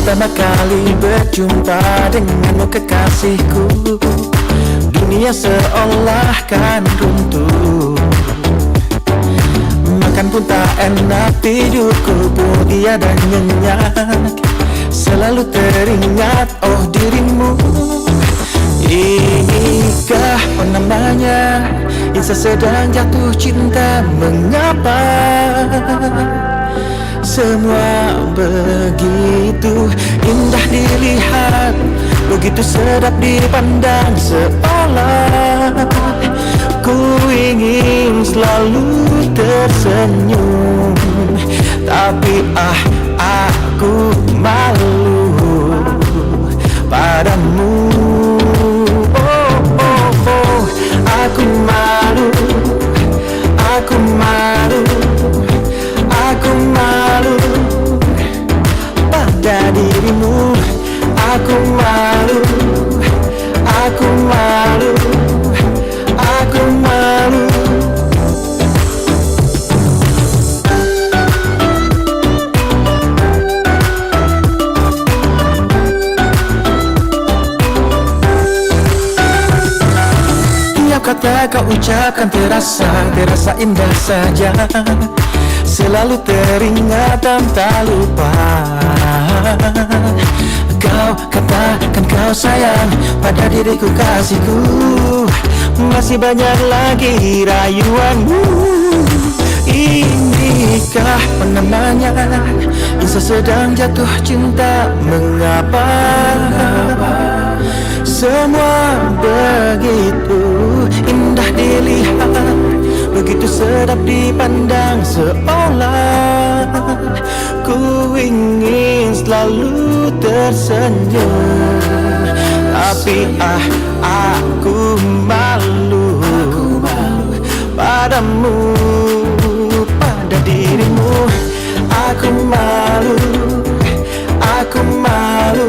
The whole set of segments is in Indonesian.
pertama kali berjumpa denganmu kekasihku, dunia seolah kan runtuh. Makan pun tak enak, tidurku pun tiada nyenyak. Selalu teringat oh dirimu. Inikah namanya Insan sedang jatuh cinta. Mengapa semua begitu indah dilihat, begitu sedap dipandang, seolah ku ingin selalu tersenyum. Tapi aku malu padamu. Aku malu, aku malu, aku malu pada dirimu. Aku malu, aku malu, aku malu. Kata kau ucapkan terasa indah saja, selalu teringat dan tak lupa. Kau katakan kau sayang pada diriku kasihku, masih banyak lagi rayuanmu. Inikah namanya Insan sedang jatuh cinta. Mengapa semua begitu indah dilihat, begitu sedap dipandang, seolah ku ingin selalu tersenyum. Tapi aku malu padamu, pada dirimu. Aku malu, aku malu,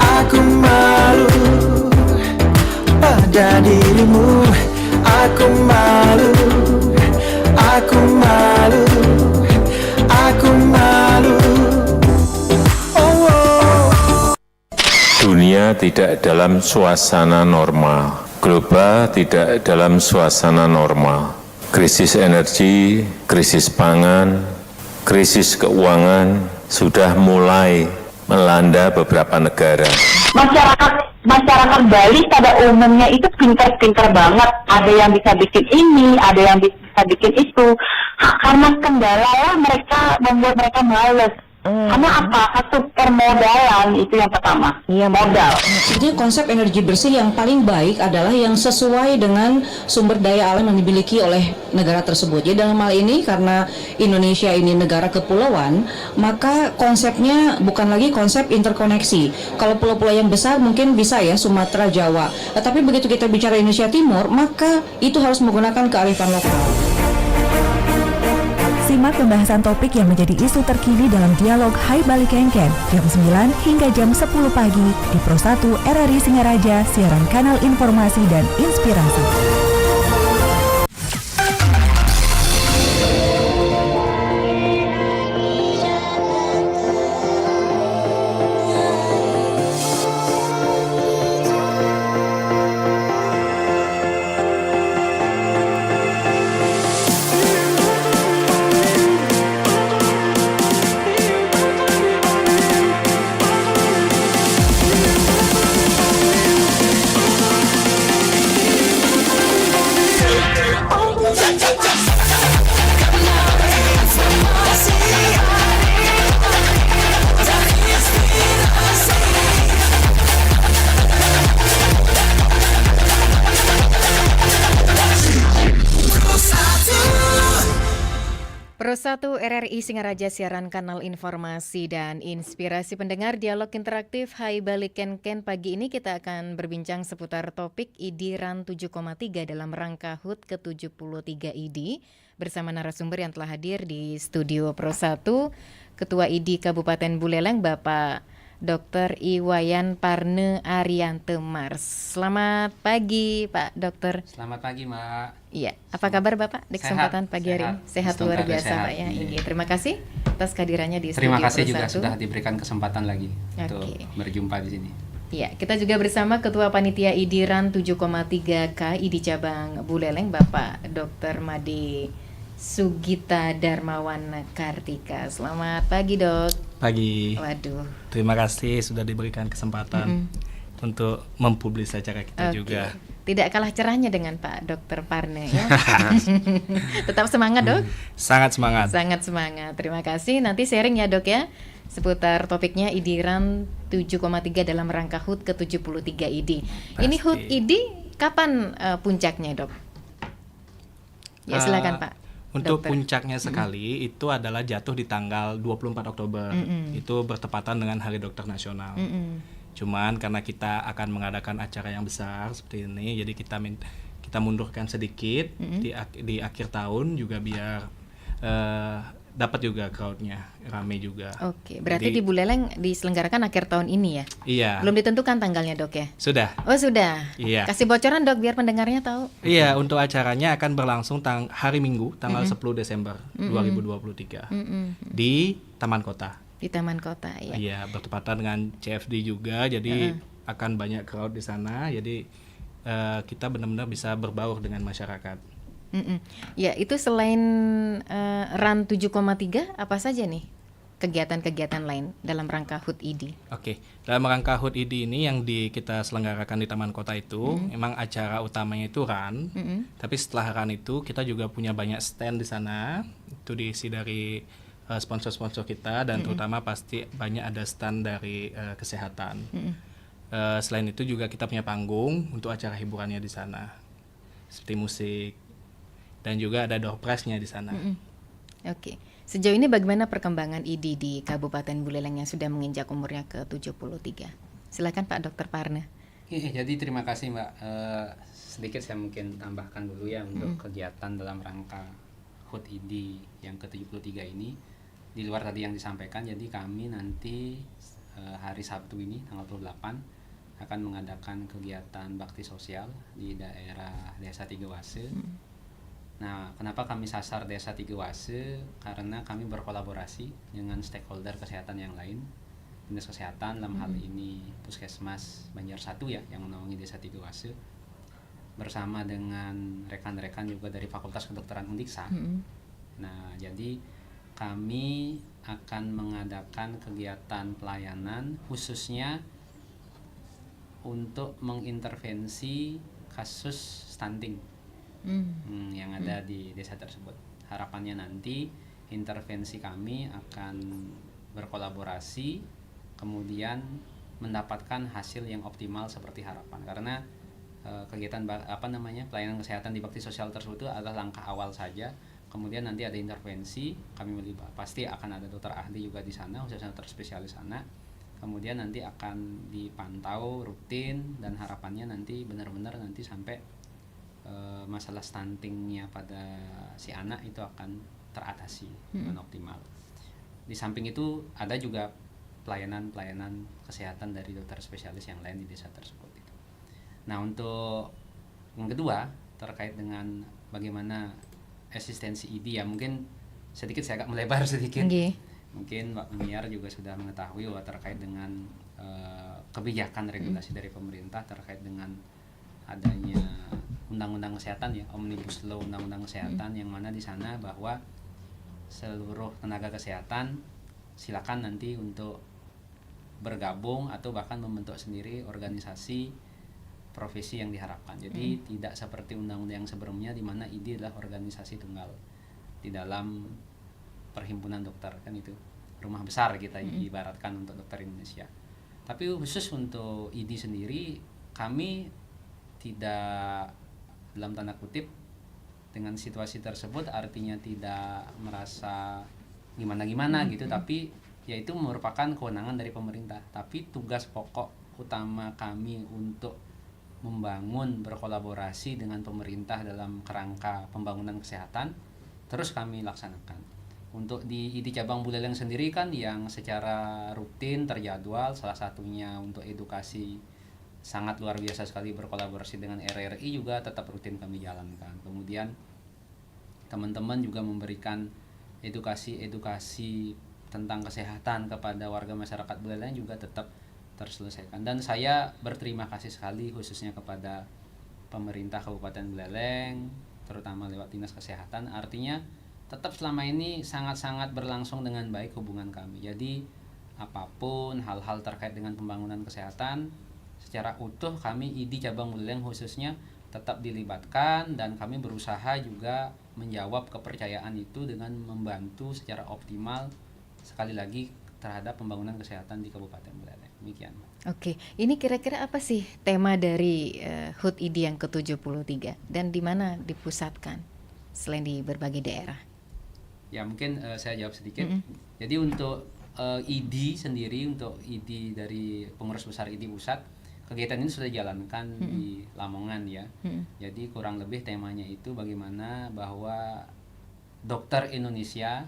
aku malu pada dirimu. Aku malu, aku malu, aku malu. Dunia tidak dalam suasana normal, global tidak dalam suasana normal. Krisis energi, krisis pangan, krisis keuangan sudah mulai melanda beberapa negara. Masyarakat Bali pada umumnya itu pintar-pintar banget. Ada yang bisa bikin ini, ada yang bisa bikin itu. Karena kendala lah mereka membuat mereka males. Karena apa? Satu permodalan itu yang pertama. Iya, modal. Jadi konsep energi bersih yang paling baik adalah yang sesuai dengan sumber daya alam yang dimiliki oleh negara tersebut. Jadi dalam hal ini karena Indonesia ini negara kepulauan, maka konsepnya bukan lagi konsep interkoneksi. Kalau pulau-pulau yang besar mungkin bisa ya Sumatera, Jawa. Tetapi begitu kita bicara Indonesia Timur, maka itu harus menggunakan kearifan lokal. Simak pembahasan topik yang menjadi isu terkini dalam dialog Hai Bali Kenken jam 9 hingga jam 10 pagi di Pro 1 RRI Singaraja, siaran kanal informasi dan inspirasi. Pro 1 RRI Singaraja, siaran kanal informasi dan inspirasi. Pendengar dialog interaktif Hai Bali Kenken, pagi ini kita akan berbincang seputar topik ID RAN 7,3 dalam rangka HUT ke-73 ID bersama narasumber yang telah hadir di studio Pro 1, Ketua ID Kabupaten Buleleng Bapak Dr. Iwayan Parne Ariante Mars. Selamat pagi Pak Dokter. Selamat pagi Mbak. Iya, apa kabar Bapak di kesempatan pagi hari ini? Sehat luar biasa Pak ya. Iya, terima kasih. atas kehadirannya di Terima Studio kasih juga Persatu. sudah diberikan kesempatan lagi untuk Oke. berjumpa di sini. Ya, kita juga bersama Ketua Panitia IDIRAN 7,3K ID Cabang Buleleng, Bapak Dr. Made Sugita Darmawan Kartika. Selamat pagi, Dok. Pagi. Waduh. Terima kasih sudah diberikan kesempatan untuk mempublis acara kita Oke. juga. Tidak kalah cerahnya dengan Pak Dr. Parne ya. Tetap semangat, Dok. Sangat semangat. Sangat semangat. Terima kasih. Nanti sharing ya, Dok ya. Seputar topiknya IDIRAN 7,3 dalam rangka HUT ke-73 ID. Ini Pasti. HUT ID kapan puncaknya, Dok? Ya, silakan, Pak. Untuk Dokter. puncaknya sekali itu adalah jatuh di tanggal 24 Oktober. Itu bertepatan dengan Hari Dokter Nasional. Cuman karena kita akan mengadakan acara yang besar seperti ini, jadi kita mundurkan sedikit di akhir tahun juga biar dapat juga crowdnya rame juga. Oke, berarti Jadi- di Buleleng diselenggarakan akhir tahun ini ya? Iya. Belum ditentukan tanggalnya, Dok ya? Sudah. Oh, sudah. Iya. Kasih bocoran, Dok, biar pendengarnya tahu. Iya, untuk acaranya akan berlangsung hari Minggu tanggal 10 Desember 2023 di Taman Kota. Di Taman Kota ya. Iya, bertepatan dengan CFD juga, jadi akan banyak crowd di sana. Jadi kita benar-benar bisa berbaur dengan masyarakat. Ya, itu selain RAN 7,3 apa saja nih kegiatan-kegiatan lain dalam rangka HUT ID? Oke, dalam rangka HUT ID ini yang kita selenggarakan di Taman Kota itu, memang acara utamanya itu RAN. Tapi setelah RAN itu kita juga punya banyak stand di sana. Itu diisi dari sponsor-sponsor kita dan terutama pasti banyak ada stand dari kesehatan. Selain itu juga kita punya panggung untuk acara hiburannya di sana, seperti musik dan juga ada door prize-nya di sana. Oke. Sejauh ini bagaimana perkembangan ID di Kabupaten Buleleng yang sudah menginjak umurnya ke-73? Silakan Pak Dr. Parne. Jadi terima kasih Mbak. Sedikit saya mungkin tambahkan dulu ya untuk kegiatan dalam rangka HUT ID yang ke-73 ini. Di luar tadi yang disampaikan, jadi kami nanti hari Sabtu ini tanggal 28 akan mengadakan kegiatan bakti sosial di daerah Desa Tigawase. Nah, kenapa kami sasar Desa Tigawase? Karena kami berkolaborasi dengan stakeholder kesehatan yang lain. Dinas Kesehatan dalam hal ini Puskesmas Banjar 1 ya yang menaungi Desa Tigawase, bersama dengan rekan-rekan juga dari Fakultas Kedokteran Undiksa. Nah, jadi kami akan mengadakan kegiatan pelayanan khususnya untuk mengintervensi kasus stunting yang ada di desa tersebut. Harapannya nanti intervensi kami akan berkolaborasi, kemudian mendapatkan hasil yang optimal seperti harapan. Karena kegiatan pelayanan kesehatan di bakti sosial tersebut adalah langkah awal saja. Kemudian nanti ada intervensi, kami pasti akan ada dokter ahli juga di sana, khususnya dokter spesialis anak. Kemudian nanti akan dipantau rutin dan harapannya nanti benar-benar nanti sampai masalah stuntingnya pada si anak itu akan teratasi dengan optimal. Di samping itu ada juga pelayanan kesehatan dari dokter spesialis yang lain di desa tersebut. Nah, untuk yang kedua terkait dengan bagaimana eksistensi ID ya, mungkin sedikit saya agak melebar sedikit. Mungkin Mbak Meniar juga sudah mengetahui bahwa terkait dengan kebijakan regulasi dari pemerintah terkait dengan adanya undang-undang kesehatan ya, Omnibus Law undang-undang kesehatan, yang mana di sana bahwa seluruh tenaga kesehatan silakan nanti untuk bergabung atau bahkan membentuk sendiri organisasi profesi yang diharapkan. Jadi tidak seperti undang-undang yang sebelumnya di mana ID adalah organisasi tunggal di dalam perhimpunan dokter, kan itu rumah besar kita ibaratkan untuk dokter Indonesia. Tapi khusus untuk ID sendiri kami tidak, dalam tanda kutip, dengan situasi tersebut artinya tidak merasa gimana-gimana gitu, tapi yaitu merupakan kewenangan dari pemerintah. Tapi tugas pokok utama kami untuk membangun berkolaborasi dengan pemerintah dalam kerangka pembangunan kesehatan terus kami laksanakan. Untuk di ID cabang Buleleng sendiri kan yang secara rutin terjadwal, salah satunya untuk edukasi sangat luar biasa sekali, berkolaborasi dengan RRI juga tetap rutin kami jalankan. Kemudian teman-teman juga memberikan edukasi tentang kesehatan kepada warga masyarakat Buleleng juga tetap terselesaikan. Dan saya berterima kasih sekali khususnya kepada pemerintah Kabupaten Buleleng, terutama lewat Dinas Kesehatan. Artinya tetap selama ini sangat-sangat berlangsung dengan baik hubungan kami. Jadi apapun hal-hal terkait dengan pembangunan kesehatan secara utuh kami ID Cabang Buleleng khususnya tetap dilibatkan, dan kami berusaha juga menjawab kepercayaan itu dengan membantu secara optimal sekali lagi terhadap pembangunan kesehatan di Kabupaten Buleleng. Demikian. Oke, ini kira-kira apa sih tema dari HUT ID yang ke-73 dan di mana dipusatkan selain di berbagai daerah? Ya mungkin saya jawab sedikit. Jadi untuk ID sendiri, untuk ID dari pengurus besar ID pusat, kegiatan ini sudah dijalankan di Lamongan ya. Jadi kurang lebih temanya itu bagaimana bahwa dokter Indonesia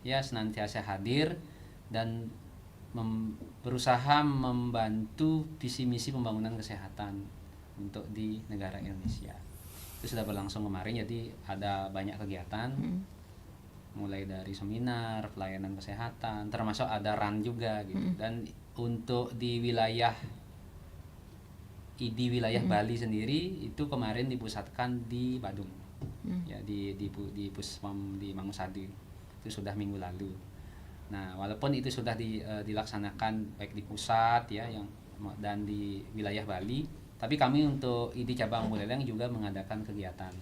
ya senantiasa hadir dan berusaha membantu visi misi pembangunan kesehatan untuk di negara Indonesia. Itu sudah berlangsung kemarin, jadi ada banyak kegiatan. Mulai dari seminar, pelayanan kesehatan, termasuk ada RAN juga gitu. Dan untuk di wilayah Bali sendiri itu kemarin dipusatkan di Badung. Ya di Puspom di Mangusadi. Itu sudah minggu lalu. Nah, walaupun itu sudah dilaksanakan baik di pusat ya dan di wilayah Bali, tapi kami untuk ID Cabang Buleleng juga mengadakan kegiatan.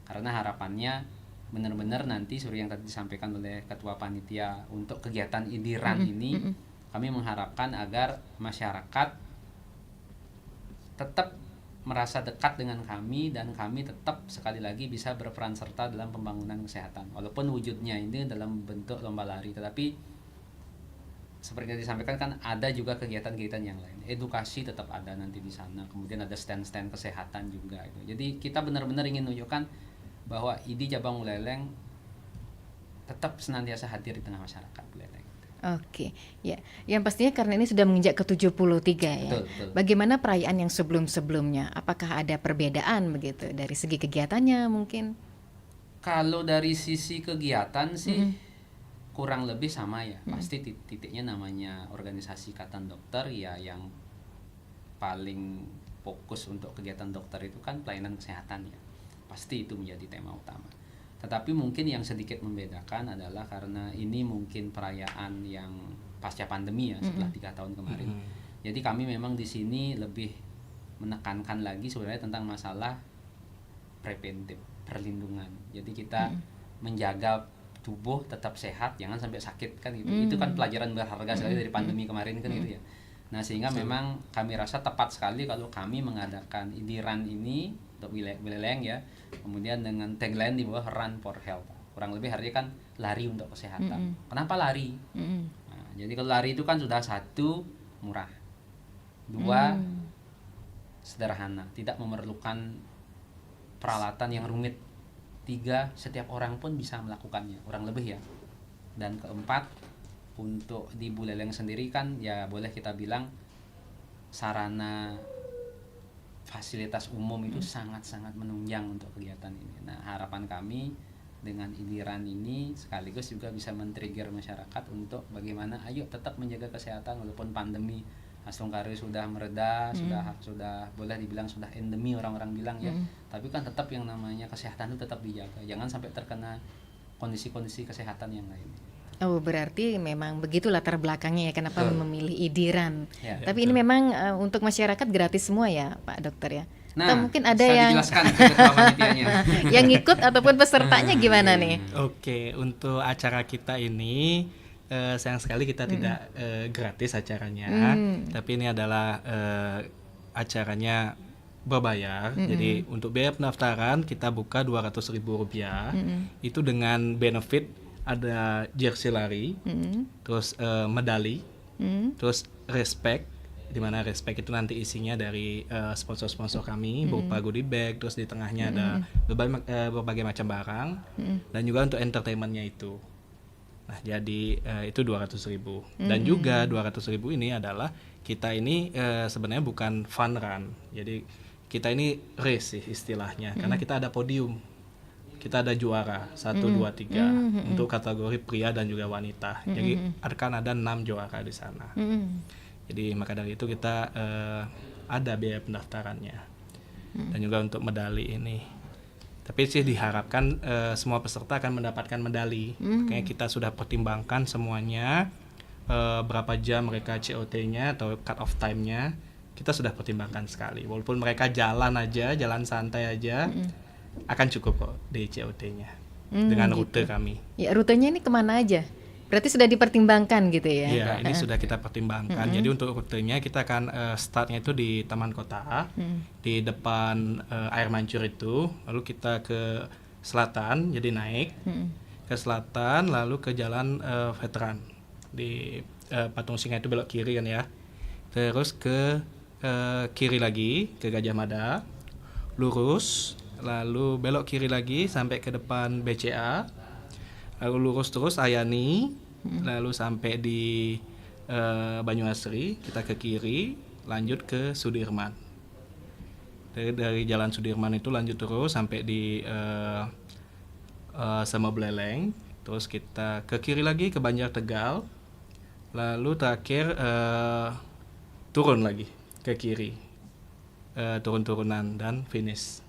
Karena harapannya benar-benar nanti seperti yang tadi disampaikan oleh Ketua Panitia untuk kegiatan ID RAN ini, kami mengharapkan agar masyarakat tetap merasa dekat dengan kami dan kami tetap sekali lagi bisa berperan serta dalam pembangunan kesehatan. Walaupun wujudnya ini dalam bentuk lomba lari, tetapi seperti yang disampaikan kan ada juga kegiatan-kegiatan yang lain. Edukasi tetap ada nanti di sana. Kemudian ada stand-stand kesehatan juga itu. Jadi kita benar-benar ingin menunjukkan bahwa ID Cabang Buleleng tetap senantiasa hadir di tengah masyarakat Buleleng. Oke, ya. Yang pastinya karena ini sudah menginjak ke-73 ya. Betul. Bagaimana perayaan yang sebelum-sebelumnya? Apakah ada perbedaan begitu dari segi kegiatannya mungkin? Kalau dari sisi kegiatan sih kurang lebih sama ya. Pasti titiknya namanya organisasi Ikatan Dokter ya, yang paling fokus untuk kegiatan dokter itu kan pelayanan kesehatan ya. Pasti itu menjadi tema utama. Tetapi mungkin yang sedikit membedakan adalah karena ini mungkin perayaan yang pasca pandemi ya, setelah 3 tahun kemarin. Jadi kami memang di sini lebih menekankan lagi sebenarnya tentang masalah preventif, perlindungan. Jadi kita menjaga tubuh tetap sehat, jangan sampai sakit kan gitu. Itu kan pelajaran berharga sekali dari pandemi kemarin kan gitu ya. Nah, sehingga memang kami rasa tepat sekali kalau kami mengadakan ID RAN ini untuk Buleleng ya. Kemudian dengan tagline di bawah Run for Health. Kurang lebih artinya kan lari untuk kesehatan. Kenapa lari? Nah, jadi kalau lari itu kan sudah 1 murah. 2 sederhana, tidak memerlukan peralatan yang rumit. 3 setiap orang pun bisa melakukannya, kurang lebih ya. Dan keempat, untuk di Buleleng sendiri kan ya boleh kita bilang sarana fasilitas umum itu sangat-sangat menunjang untuk kegiatan ini. Nah, harapan kami dengan IDRAN ini sekaligus juga bisa men-trigger masyarakat untuk bagaimana ayo tetap menjaga kesehatan walaupun pandemi Aslongkari sudah mereda, sudah boleh dibilang sudah endemi orang-orang bilang ya. Tapi kan tetap yang namanya kesehatan itu tetap dijaga. Jangan sampai terkena kondisi-kondisi kesehatan yang lain. Oh, berarti memang begitu latar belakangnya ya kenapa memilih IDRAN. Ya, tapi ini memang untuk masyarakat gratis semua ya, Pak Dokter ya. Nah, atau mungkin ada yang yang ikut ataupun pesertanya gimana nih? Oke, untuk acara kita ini sayang sekali kita tidak gratis acaranya, tapi ini adalah acaranya berbayar. Jadi untuk biaya pendaftaran kita buka Rp200.000. Itu dengan benefit ada jersey lari, terus medali, terus respect, di mana respect itu nanti isinya dari sponsor-sponsor kami berupa goodie bag, terus di tengahnya ada berbagai macam barang, dan juga untuk entertainmentnya itu. Nah, jadi itu 200.000. Dan juga 200.000 ini adalah kita ini sebenarnya bukan fun run. Jadi kita ini race sih istilahnya, karena kita ada podium. kita ada juara 1, 2, 3 untuk kategori pria dan juga wanita. Jadi akan ada 6 juara di sana. Jadi maka dari itu kita ada biaya pendaftarannya dan juga untuk medali ini. Tapi sih diharapkan semua peserta akan mendapatkan medali. Makanya kita sudah pertimbangkan semuanya, berapa jam mereka COT-nya atau cut off time-nya. Kita sudah pertimbangkan sekali. Walaupun mereka jalan santai aja, akan cukup kok di COT-nya dengan rute kami. Ya, rutenya ini kemana aja? Berarti sudah dipertimbangkan gitu ya? Iya, ini sudah kita pertimbangkan. Jadi untuk rutenya kita akan startnya itu di Taman Kota, di depan air mancur itu, lalu kita ke selatan, jadi naik ke selatan, lalu ke jalan veteran di Patung Singa itu belok kiri kan ya, terus ke kiri lagi ke Gajah Mada, lurus, lalu belok kiri lagi sampai ke depan BCA. Lalu lurus terus Ayani, lalu sampai di Banyuasri, kita ke kiri, lanjut ke Sudirman. Dari jalan Sudirman itu lanjut terus sampai di Sama Beleleng, terus kita ke kiri lagi ke Banjar Tegal, lalu terakhir turun lagi ke kiri, turun-turunan dan finish.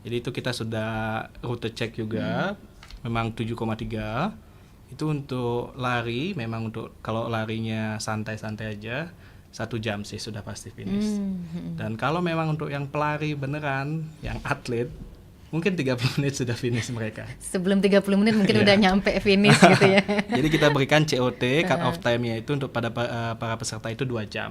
Jadi itu kita sudah rute cek juga. Memang 7,3 itu untuk lari, memang untuk kalau larinya santai-santai aja 1 jam sih sudah pasti finish. Dan kalau memang untuk yang pelari beneran, yang atlet, mungkin 30 menit sudah finish mereka. Sebelum 30 menit mungkin udah nyampe finish gitu ya. Jadi kita berikan COT, cut off time-nya itu untuk pada para peserta itu 2 jam.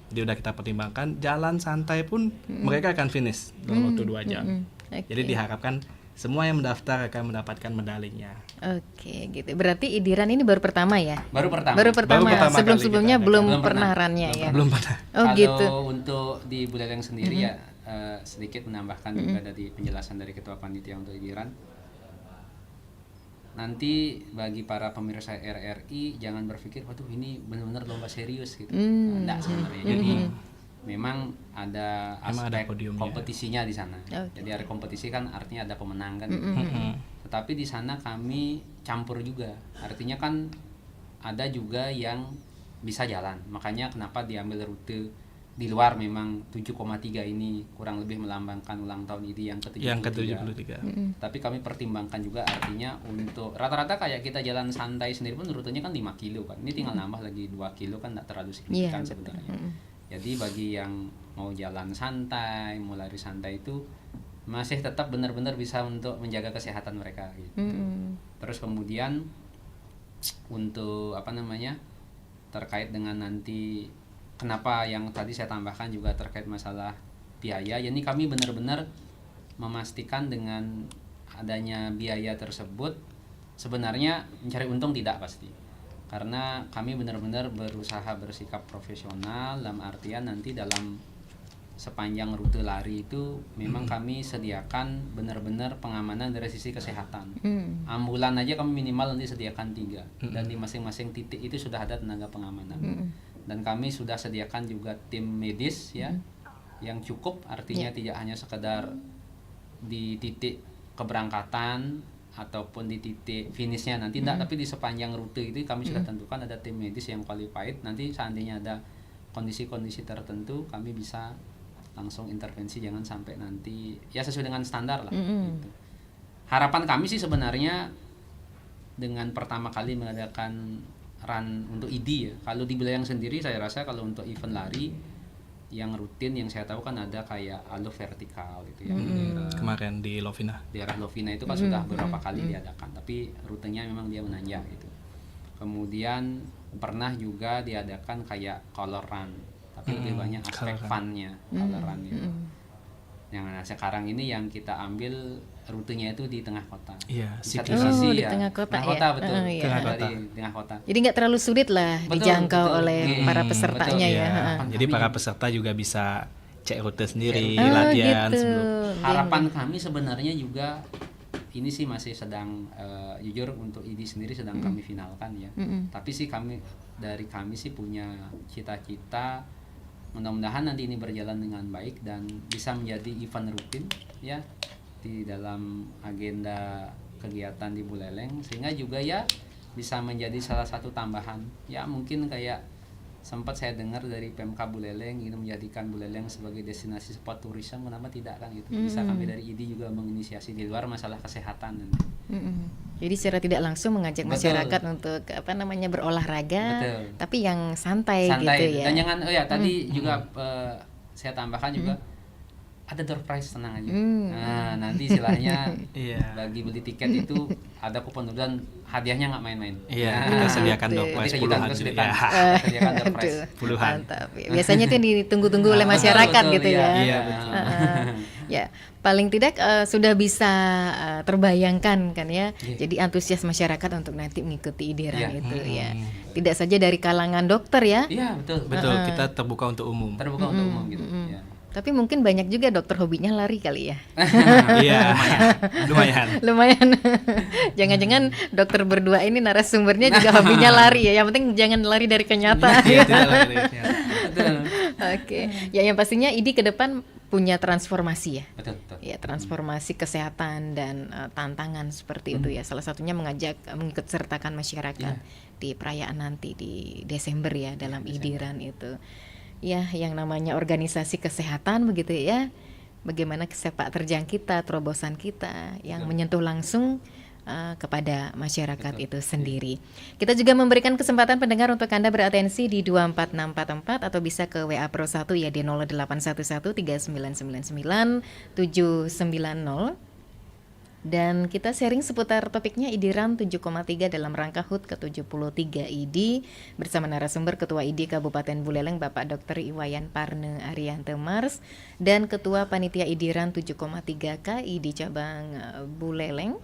Jadi udah kita pertimbangkan, jalan santai pun mereka akan finish dalam waktu 2 jam. Jadi diharapkan semua yang mendaftar akan mendapatkan medalinya. Oke, gitu. Berarti Idiran ini baru pertama ya? Baru pertama. Sebelum-sebelumnya belum pernah pernah. runnya ya? Belum pernah. Oh Kalau gitu. untuk di Buleleng sendiri ya sedikit menambahkan juga dari penjelasan dari Ketua Panitia untuk Idiran. Nanti bagi para pemirsa RRI jangan berpikir, waduh ini benar-benar lomba serius gitu. Enggak sebenarnya. Jadi memang ada aspek kompetisinya di sana. Jadi ada kompetisi kan artinya ada pemenang kan. Tetapi di sana kami campur juga. Artinya kan ada juga yang bisa jalan. Makanya kenapa diambil rute di luar, memang 7,3 ini kurang lebih melambangkan ulang tahun ID yang ke-73. Tapi kami pertimbangkan juga artinya untuk rata-rata kayak kita jalan santai sendiri pun rutenya kan 5 kilo kan. Ini tinggal nambah lagi 2 kilo kan tidak terlalu signifikan sebenarnya. Jadi bagi yang mau jalan santai, mau lari santai itu masih tetap benar-benar bisa untuk menjaga kesehatan mereka gitu. Terus kemudian untuk terkait dengan nanti kenapa yang tadi saya tambahkan juga terkait masalah biaya. Jadi kami benar-benar memastikan dengan adanya biaya tersebut sebenarnya mencari untung tidak pasti. Karena kami benar-benar berusaha bersikap profesional dalam artian nanti dalam sepanjang rute lari itu memang kami sediakan benar-benar pengamanan dari sisi kesehatan. Ambulan aja kami minimal nanti sediakan 3 dan di masing-masing titik itu sudah ada tenaga pengamanan. Dan kami sudah sediakan juga tim medis ya yang cukup, artinya tidak hanya sekedar di titik keberangkatan ataupun di titik finishnya nanti tapi di sepanjang rute itu kami sudah tentukan ada tim medis yang qualified. Nanti seandainya ada kondisi-kondisi tertentu kami bisa langsung intervensi, jangan sampai nanti ya sesuai dengan standar lah gitu. Harapan kami sih sebenarnya dengan pertama kali mengadakan run untuk ID ya, kalau di Buleleng sendiri saya rasa kalau untuk event lari yang rutin yang saya tahu kan ada kayak alur vertikal gitu ya. Kemarin di Lovina. Di daerah Lovina itu kan sudah beberapa kali diadakan, tapi rutenya memang dia menanjak gitu. Kemudian pernah juga diadakan kayak color run, tapi lebih banyak aspek fun-nya color run gitu. Yang sekarang ini yang kita ambil rutenya itu di tengah kota. Iya, di satu sisi di ya. tengah kota betul. Dari tengah kota. Jadi nggak terlalu sulit lah dijangkau oleh para pesertanya ya. Jadi para peserta juga bisa cek rute sendiri, latihan gitu. sebelum. Harapan kami sebenarnya juga ini sih masih sedang jujur untuk ID sendiri sedang kami finalkan ya. Tapi sih kami sih punya cita-cita mudah-mudahan nanti ini berjalan dengan baik dan bisa menjadi event rutin ya. di dalam agenda kegiatan di Buleleng, sehingga juga ya bisa menjadi salah satu tambahan. Ya mungkin kayak sempat saya dengar dari Pemka Buleleng ingin menjadikan Buleleng sebagai destinasi spot turisme, kenapa tidak kan gitu. Bisa kami dari ID juga menginisiasi di luar masalah kesehatan. Jadi secara tidak langsung mengajak Betul. masyarakat untuk berolahraga, Betul. tapi yang santai, Santai gitu ya. dan jangan tadi juga saya tambahkan juga ada door prize, tenang aja. Nah, nanti istilahnya Iya. bagi beli tiket itu ada kupon dan hadiahnya nggak main-main. Iya, Nah, kita sediakan door Betul. prize Nanti puluhan. kesulitan. Ya. Sediakan door prize. Aduh, Puluhan. mantap. Biasanya itu yang ditunggu-tunggu oleh masyarakat Betul, gitu iya. ya. Iya, betul. Ya, paling tidak sudah bisa terbayangkan kan ya. Iya. Jadi antusias masyarakat untuk nanti mengikuti IDIRAN Iya. itu ya. Tidak saja dari kalangan dokter ya, Iya, betul. Betul, kita terbuka untuk umum. Terbuka untuk umum gitu. Ya. tapi mungkin banyak juga dokter hobinya lari kali ya. Iya, lumayan. Lumayan. Jangan-jangan dokter berdua ini narasumbernya juga hobinya lari ya. Yang penting jangan lari dari kenyataan. Iya, tidak lagi. Betul. Oke. Ya yang pastinya IDI ke depan punya transformasi ya. Betul, betul. Ya, transformasi kesehatan dan tantangan seperti itu ya. Salah satunya mengikut sertakan masyarakat di perayaan nanti di Desember ya dalam IDIRAN itu. Ya, yang namanya organisasi kesehatan begitu ya. Bagaimana sepak terjang kita, terobosan kita yang menyentuh langsung kepada masyarakat itu sendiri. Kita juga memberikan kesempatan pendengar untuk Anda beratensi di 24644 atau bisa ke WA Pro 1 ya di 08113999 790. Dan kita sharing seputar topiknya IDIRAN 7,3 dalam rangka HUT ke-73 ID bersama narasumber Ketua ID Kabupaten Buleleng Bapak Dr. Iwayan Parne Ariante Mars dan Ketua Panitia IDIRAN 7,3 KID Cabang Buleleng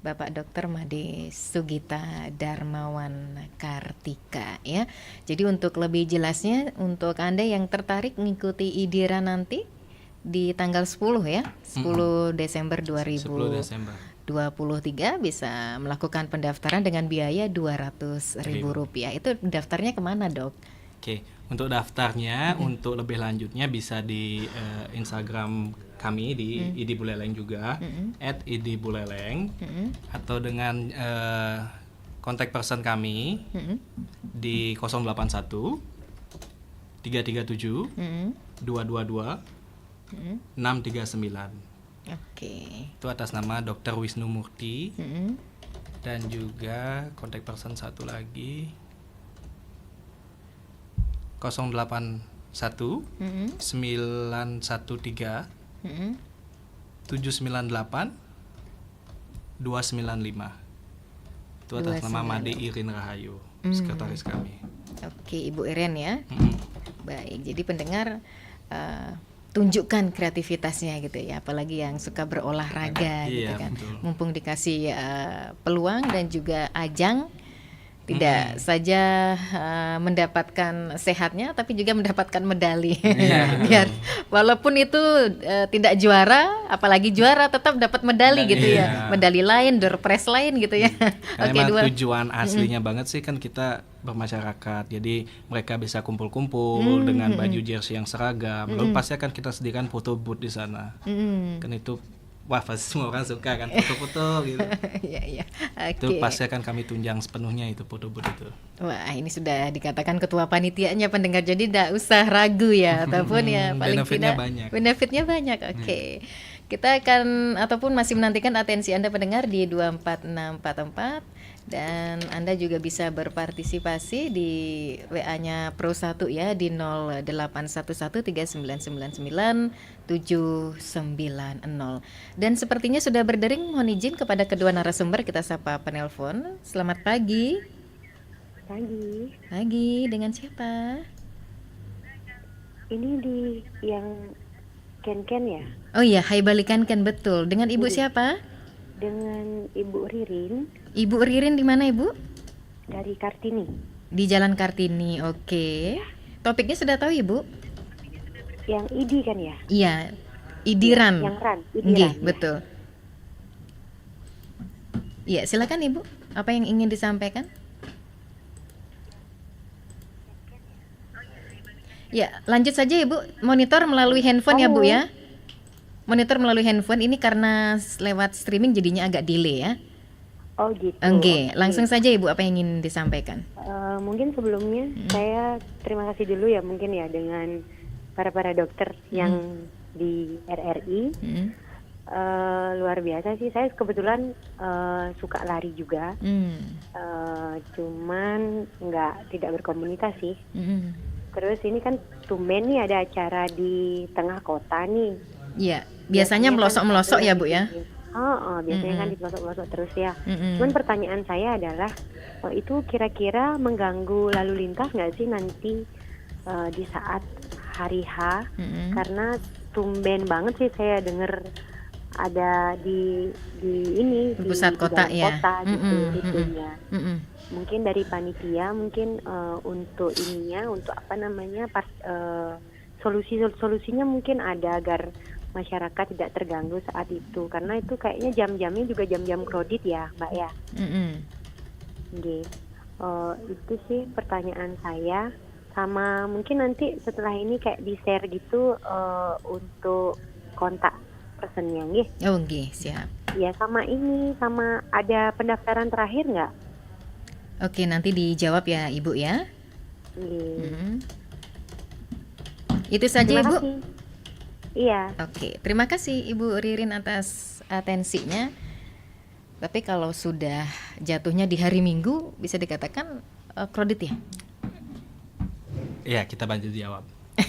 Bapak Dr. Made Sugita Darmawan Kartika ya. Jadi untuk lebih jelasnya untuk Anda yang tertarik mengikuti IDIRAN nanti di tanggal 10 ya, 10 Desember 10 Desember. 2023 bisa melakukan pendaftaran dengan biaya Rp200.000. Itu daftarnya kemana dok? Oke, untuk daftarnya, untuk lebih lanjutnya bisa di Instagram kami di ID Buleleng juga, @idbuleleng, atau dengan kontak person kami di 081 337 222 639. Oke. Itu atas nama Dr. Wisnu Murti. Dan juga kontak person satu lagi 081 913 798 295. Itu atas nama Made Irin Rahayu, sekretaris kami. Oke, Ibu Iren ya. Baik, jadi pendengar tunjukkan kreativitasnya gitu ya, apalagi yang suka berolahraga gitu kan. Betul. Mumpung dikasih peluang dan juga ajang, tidak saja mendapatkan sehatnya tapi juga mendapatkan medali. Biar walaupun itu tidak juara, apalagi juara tetap dapat medali gitu ya. Medali lain, door prize lain gitu ya. Karena emang tujuan aslinya banget sih kan kita bermasyarakat, jadi mereka bisa kumpul-kumpul dengan baju jersey yang seragam, lalu pasti akan kita sediakan foto booth di sana. Kan itu wah pasti semua orang suka kan foto-foto gitu. Iya. Itu Oke. pasti akan kami tunjang sepenuhnya itu foto booth itu. Wah, ini sudah dikatakan ketua panitianya pendengar, jadi tidak usah ragu ya, ataupun ya paling Benefitnya tidak banyak. benefitnya banyak. Oke. Kita akan ataupun masih menantikan atensi Anda pendengar di 24644 dan Anda juga bisa berpartisipasi di WA-nya Pro 1 ya di 08113999 790. Dan sepertinya sudah berdering, mohon izin kepada kedua narasumber kita sapa penelpon. Selamat pagi. Pagi, dengan siapa? Ini di yang Ken ya, Oh iya, Hai Balikan Ken, betul. Dengan Ibu siapa? dengan Ibu Ririn Ibu Ririn di mana Ibu? dari Kartini. Di Jalan Kartini. Oke. Topiknya sudah tahu Ibu? Yang ID kan ya? Iya. IDIRAN. Yang RAN, Nggih, IDIRAN, ya. betul. Iya, silakan Ibu. Apa yang ingin disampaikan? Ya, lanjut saja Ibu. Monitor melalui handphone ya Bu ya. monitor melalui handphone ini karena lewat streaming jadinya agak delay ya. Oh gitu. Oke, Oke. langsung saja Ibu apa yang ingin disampaikan? Mungkin sebelumnya saya terima kasih dulu ya mungkin ya dengan para dokter yang di RRI. Luar biasa sih, saya kebetulan suka lari juga. Cuman tidak berkomunitas sih. Terus ini kan tumben nih ada acara di tengah kota nih. Iya, biasanya melosok-melosok ya Bu ya. Biasanya kan di pelosok-pelosok terus ya. Cuman pertanyaan saya adalah itu kira-kira mengganggu lalu lintas nggak sih nanti di saat hari H? Karena tumben banget sih saya dengar ada di pusat kota dalam ya. kota gitu ya. Mungkin dari panitia mungkin untuk solusinya mungkin ada agar masyarakat tidak terganggu saat itu, karena itu kayaknya jam-jamnya juga jam-jam crowded ya Mbak ya. Itu sih pertanyaan saya, sama mungkin nanti setelah ini kayak di share gitu untuk kontak personnya nggih. Oh nggih, siap. Ya sama ada pendaftaran terakhir nggak? Oke, nanti dijawab ya Ibu ya. Itu saja Terima Ibu. kasih. Iya. Oke, terima kasih Ibu Ririn atas atensinya. Tapi kalau sudah jatuhnya di hari Minggu bisa dikatakan crowded ya? Iya, kita bantu jawab.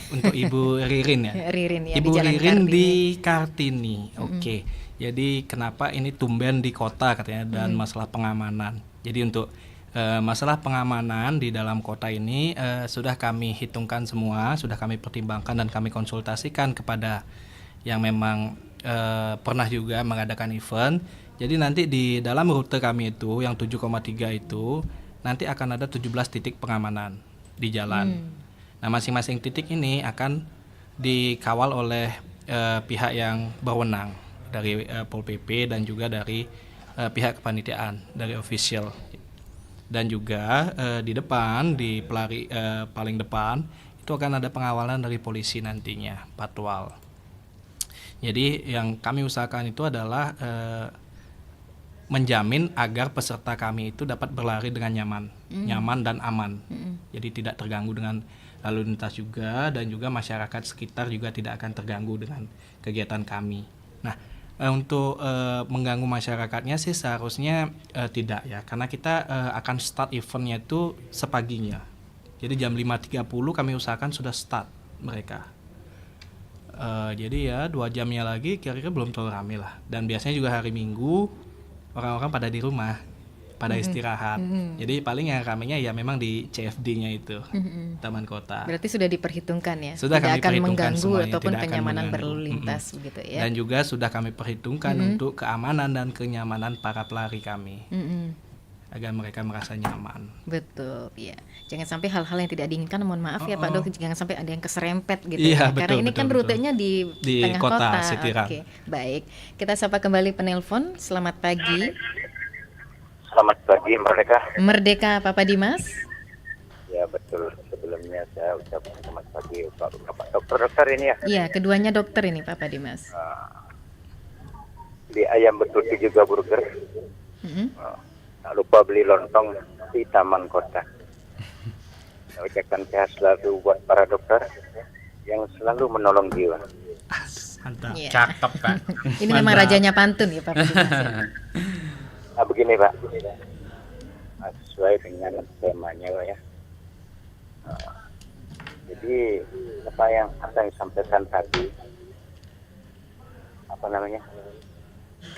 Untuk Ibu Ririn ya. Ririn ya, Ibu di Jalan Ririn Kartini. di Kartini. Oke. Jadi kenapa ini tumben di kota katanya dan masalah pengamanan. Jadi untuk masalah pengamanan di dalam kota ini sudah kami hitungkan semua, sudah kami pertimbangkan dan kami konsultasikan kepada yang memang pernah juga mengadakan event. Jadi nanti di dalam rute kami itu yang 7,3 itu nanti akan ada 17 titik pengamanan di jalan. Nah, masing-masing titik ini akan dikawal oleh pihak yang berwenang dari Pol PP dan juga dari pihak kepanitiaan dari official. Dan juga di depan, di pelari paling depan itu akan ada pengawalan dari polisi nantinya, patwal. Jadi yang kami usahakan itu adalah menjamin agar peserta kami itu dapat berlari dengan nyaman dan aman. Jadi tidak terganggu dengan lalu lintas juga, dan juga masyarakat sekitar juga tidak akan terganggu dengan kegiatan kami. Nah, untuk mengganggu masyarakatnya sih seharusnya tidak ya, karena kita akan start eventnya itu sepaginya. Jadi jam 5.30 kami usahakan sudah start mereka. Jadi ya 2 jamnya lagi kira-kira belum terlalu ramai lah. Dan biasanya juga hari Minggu orang-orang pada di rumah, pada istirahat. Jadi paling yang ramainya ya memang di CFD-nya itu, Taman Kota. Berarti sudah diperhitungkan ya? Sudah tidak kami akan perhitungkan mengganggu semuanya, ataupun tidak akan kenyamanan mengganggu. berlalu lintas begitu ya? Dan juga sudah kami perhitungkan untuk keamanan dan kenyamanan para pelari kami, agar mereka merasa nyaman. Betul, ya. Jangan sampai hal-hal yang tidak diinginkan, mohon maaf ya Pak Dok, jangan sampai ada yang keserempet gitu Iya, ya. Karena betul, ini kan betul, rutenya di tengah kota, kota. Sitiran. Oke, baik. Kita sapa kembali penelpon. Selamat pagi. Selamat pagi Merdeka. Merdeka Papa Dimas. Ya betul, sebelumnya saya ucapkan selamat pagi Bapak dokter ini ya. Iya, keduanya dokter ini Papa Dimas. Beli ayam betutu juga burger. Tak lupa beli lontong di Taman Kota. Saya ucapkan sehat selalu buat para dokter yang selalu menolong jiwa. Mantap. Iya. Cakep Pak. Ini memang rajanya pantun ya Papa Dimas. Ya? Nah begini Pak, sesuai dengan temanya Pak ya. Jadi apa yang akan disampaikan tadi,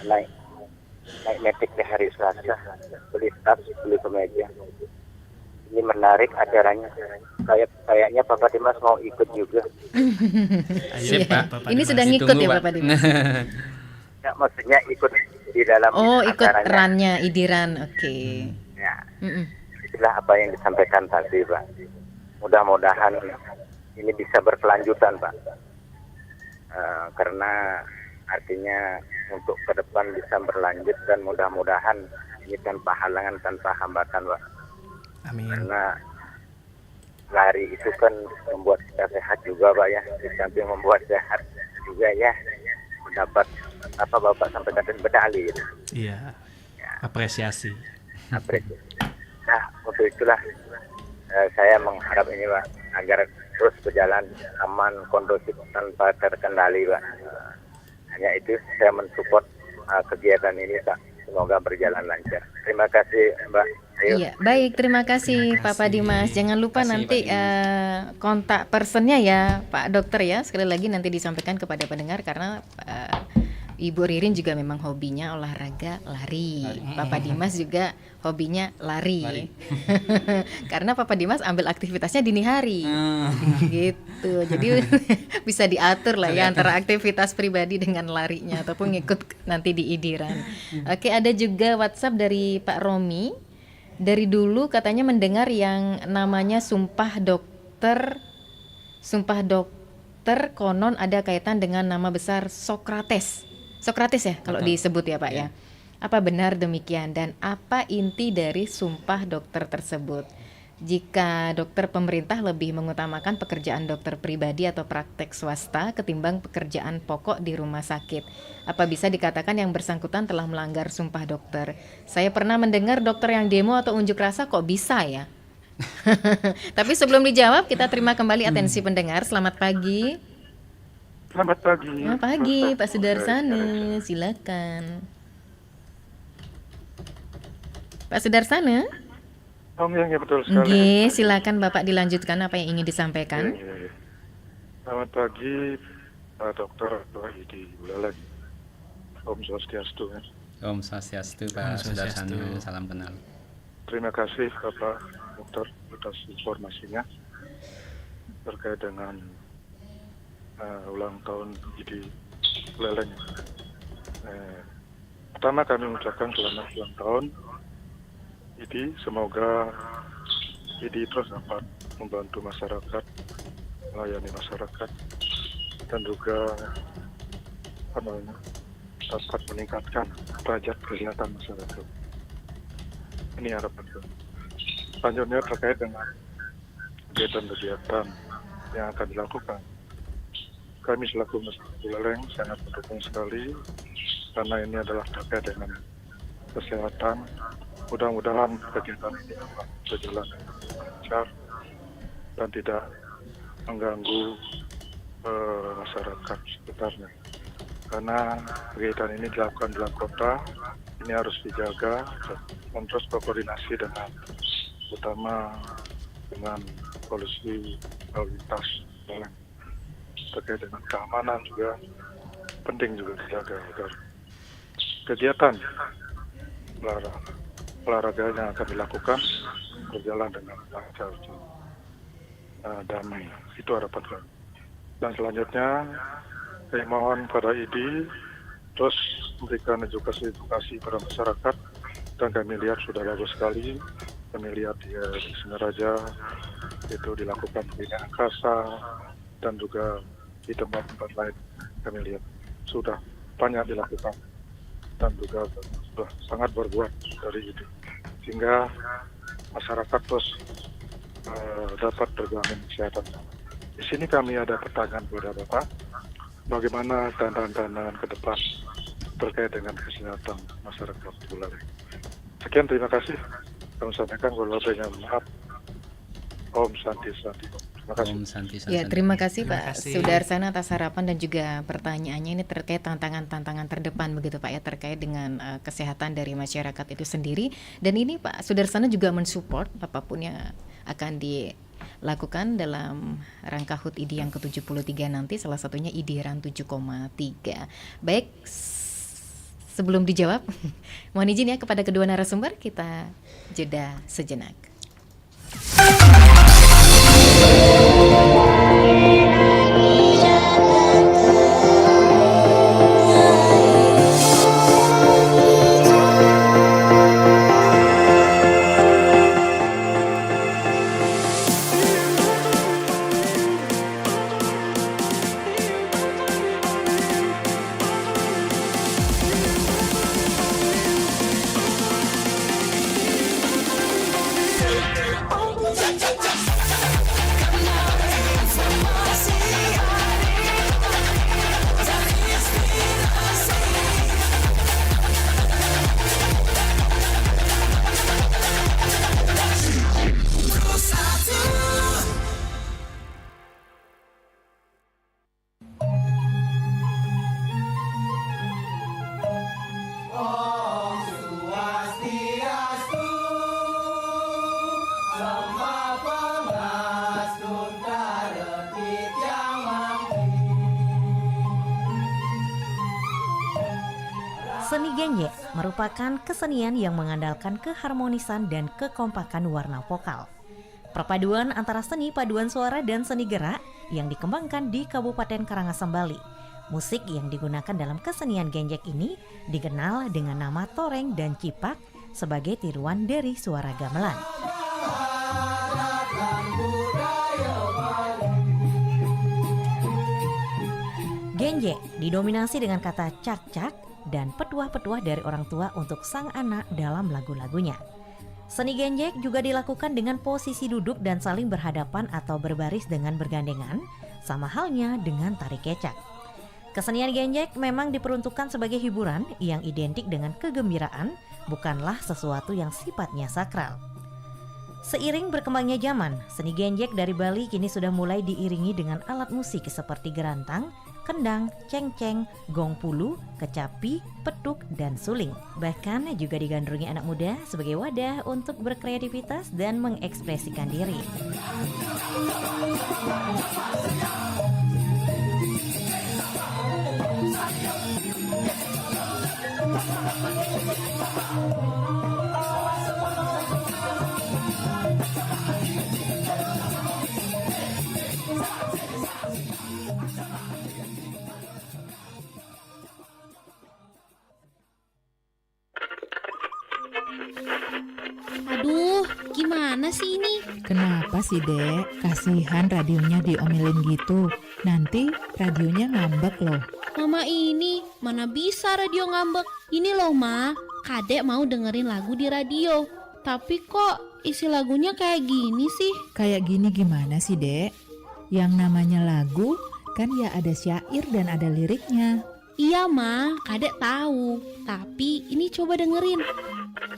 naik metik di hari Selasa, beli tas, beli kemeja. Ini menarik acaranya. Kayaknya Bapak Dimas mau ikut juga. Ayo, Iya. Bapak Ini Dimas. sedang ngikut ya Ditunggu, Bapak Dimas. Ya, maksudnya ikut di dalam Oh, ikut acaranya. rannya idiran. Oke. Ya, Mm-mm. itulah apa yang disampaikan tadi Pak. Mudah-mudahan ini bisa berkelanjutan Pak. Karena artinya untuk ke depan bisa berlanjut dan mudah-mudahan ini tanpa halangan, tanpa hambatan Pak. Amin. Karena lari itu kan membuat kita sehat juga Pak ya. Di samping membuat sehat juga ya, pendapat apa Bapak sampaikan dan berdalih gitu. Iya. Apresiasi. Apresiasi. Nah, untuk itulah saya mengharap ini Pak agar terus berjalan aman, kondusif, tanpa terkendali Pak. Hanya itu saya mensupport kegiatan ini Pak. Semoga berjalan lancar. Terima kasih Mbak. Ayo. Iya, baik, terima kasih Papa Dimas. Jangan lupa nanti kontak personnya ya Pak Dokter ya. Sekali lagi nanti disampaikan kepada pendengar karena Ibu Ririn juga memang hobinya olahraga lari. Papa Dimas juga hobinya lari. Karena Papa Dimas ambil aktivitasnya dini hari. Gitu. Jadi bisa diatur lah ya antara aktivitas pribadi dengan larinya ataupun ngikut nanti di idiran. Oke, ada juga WhatsApp dari Pak Romi. Dari dulu katanya mendengar yang namanya sumpah dokter konon ada kaitan dengan nama besar Sokrates ya kalau disebut ya Pak ya. Apa benar demikian dan apa inti dari sumpah dokter tersebut? Jika dokter pemerintah lebih mengutamakan pekerjaan dokter pribadi atau praktek swasta ketimbang pekerjaan pokok di rumah sakit, apa bisa dikatakan yang bersangkutan telah melanggar sumpah dokter? Saya pernah mendengar dokter yang demo atau unjuk rasa kok bisa ya? Tapi sebelum dijawab kita terima kembali atensi pendengar. Selamat pagi. Selamat pagi. Selamat pagi Pak Sudarsana, silakan. Pak Sudarsana? Ya betul sekali. Oke, silakan Bapak dilanjutkan apa yang ingin disampaikan. Ya. Selamat pagi Pak Dokter Idi Buleleng. Om Swastiastu. Om Swastiastu Pak Sudarsana, salam kenal. Terima kasih Bapak Dokter atas informasinya terkait dengan ulang tahun Idi Buleleng. Pertama kami mengucapkan selamat ulang tahun Idi, semoga Idi terus dapat membantu masyarakat, melayani masyarakat, dan juga dapat meningkatkan derajat kesehatan masyarakat. Ini harapan kami. Selanjutnya terkait dengan kegiatan-kegiatan yang akan dilakukan. Kami selaku Masyarakat Buleleng sangat mendukung sekali karena ini adalah terkait dengan kesehatan. Mudah-mudahan kegiatan ini dapat berjalan dengan lancar dan tidak mengganggu masyarakat sekitarnya. Karena kegiatan ini dilakukan di dalam kota, ini harus dijaga dan terus berkoordinasi dengan utama dengan polisi lalu lintas Buleleng. Terkait dengan keamanan juga penting juga dijaga agar kegiatan olahraga yang akan dilakukan berjalan dengan lancar, damai. Itu harapan kami. Dan selanjutnya saya mohon pada ID terus memberikan edukasi pada masyarakat dan kami lihat sudah bagus sekali. Kami lihat di Singaraja itu dilakukan pembinaan kasa dan juga di tempat-tempat lain kami lihat sudah banyak dilakukan dan juga sudah sangat berbuat dari itu sehingga masyarakat terus dapat terjamin kesehatan. Di sini kami ada pertanyaan kepada Bapak, bagaimana tantangan ke depan terkait dengan kesehatan masyarakat Buleleng. Sekian, terima kasih. Kami sampaikan kalau banyak maaf. Om Santi. Terima kasih. Om Santi. Ya, terima kasih Pak Sudarsana atas harapan dan juga pertanyaannya. Ini terkait tantangan-tantangan terdepan begitu Pak ya, terkait dengan kesehatan dari masyarakat itu sendiri. Dan ini Pak Sudarsana juga mensupport apapun yang akan dilakukan dalam rangka HUT ID yang ke-73 nanti, salah satunya IDIRAN 7,3. Baik, sebelum dijawab mohon izin ya kepada kedua narasumber, kita jeda sejenak. Seni genjek merupakan kesenian yang mengandalkan keharmonisan dan kekompakan warna vokal. Perpaduan antara seni paduan suara dan seni gerak yang dikembangkan di Kabupaten Karangasem, Bali. Musik yang digunakan dalam kesenian genjek ini dikenal dengan nama toreng dan cipak sebagai tiruan dari suara gamelan. Genjek didominasi dengan kata cak-cak dan petuah-petuah dari orang tua untuk sang anak dalam lagu-lagunya. Seni genjek juga dilakukan dengan posisi duduk dan saling berhadapan atau berbaris dengan bergandengan, sama halnya dengan tari kecak. Kesenian genjek memang diperuntukkan sebagai hiburan yang identik dengan kegembiraan, bukanlah sesuatu yang sifatnya sakral. Seiring berkembangnya zaman, seni genjek dari Bali kini sudah mulai diiringi dengan alat musik seperti gerantang, kendang, cengceng, gong pulu, kecapi, petuk, dan suling. Bahkan juga digandrungi anak muda sebagai wadah untuk berkreativitas dan mengekspresikan diri. Aduh, gimana sih ini? Kenapa sih, Dek? Kasihan radionya diomelin gitu. Nanti radionya ngambek loh. Mama ini, mana bisa radio ngambek? Ini loh, Ma. Kadek mau dengerin lagu di radio. Tapi kok isi lagunya kayak gini sih? Kayak gini gimana sih, Dek? Yang namanya lagu kan ya ada syair dan ada liriknya. Iya, Ma. Kadek tahu. Tapi ini coba dengerin.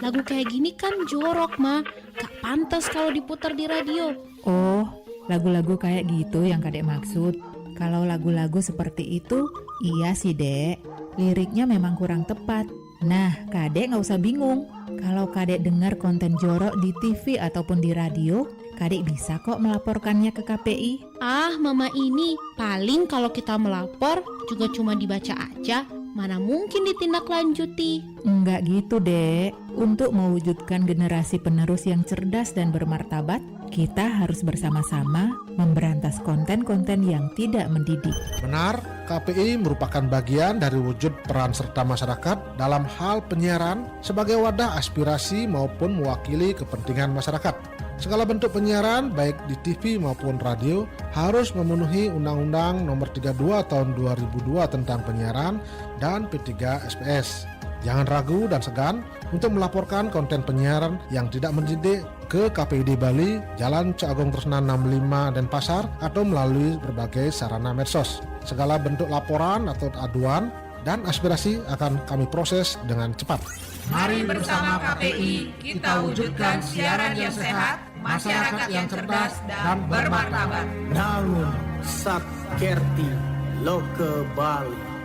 Lagu kayak gini kan jorok, Ma. Gak pantas kalau diputar di radio. Oh, lagu-lagu kayak gitu yang Kadek maksud. Kalau lagu-lagu seperti itu, iya sih, Dek. Liriknya memang kurang tepat. Nah, Kadek gak usah bingung. Kalau Kadek dengar konten jorok di TV ataupun di radio, Kadek bisa kok melaporkannya ke KPI. Ah, Mama ini, paling kalau kita melapor juga cuma dibaca aja. Mana mungkin ditindaklanjuti. Enggak gitu, Dek. Untuk mewujudkan generasi penerus yang cerdas dan bermartabat, kita harus bersama-sama memberantas konten-konten yang tidak mendidik. Benar, KPI merupakan bagian dari wujud peran serta masyarakat dalam hal penyiaran sebagai wadah aspirasi maupun mewakili kepentingan masyarakat. Segala bentuk penyiaran baik di TV maupun radio harus memenuhi Undang-Undang Nomor 32 Tahun 2002 tentang penyiaran dan P3SPS. Jangan ragu dan segan untuk melaporkan konten penyiaran yang tidak mendidik ke KPID Bali, Jalan Cagong Tresna 65 Denpasar atau melalui berbagai sarana medsos. Segala bentuk laporan atau aduan dan aspirasi akan kami proses dengan cepat. Mari bersama KPI kita wujudkan siaran yang sehat, masyarakat yang cerdas dan bermartabat. Namun Sakerti Loke Bali.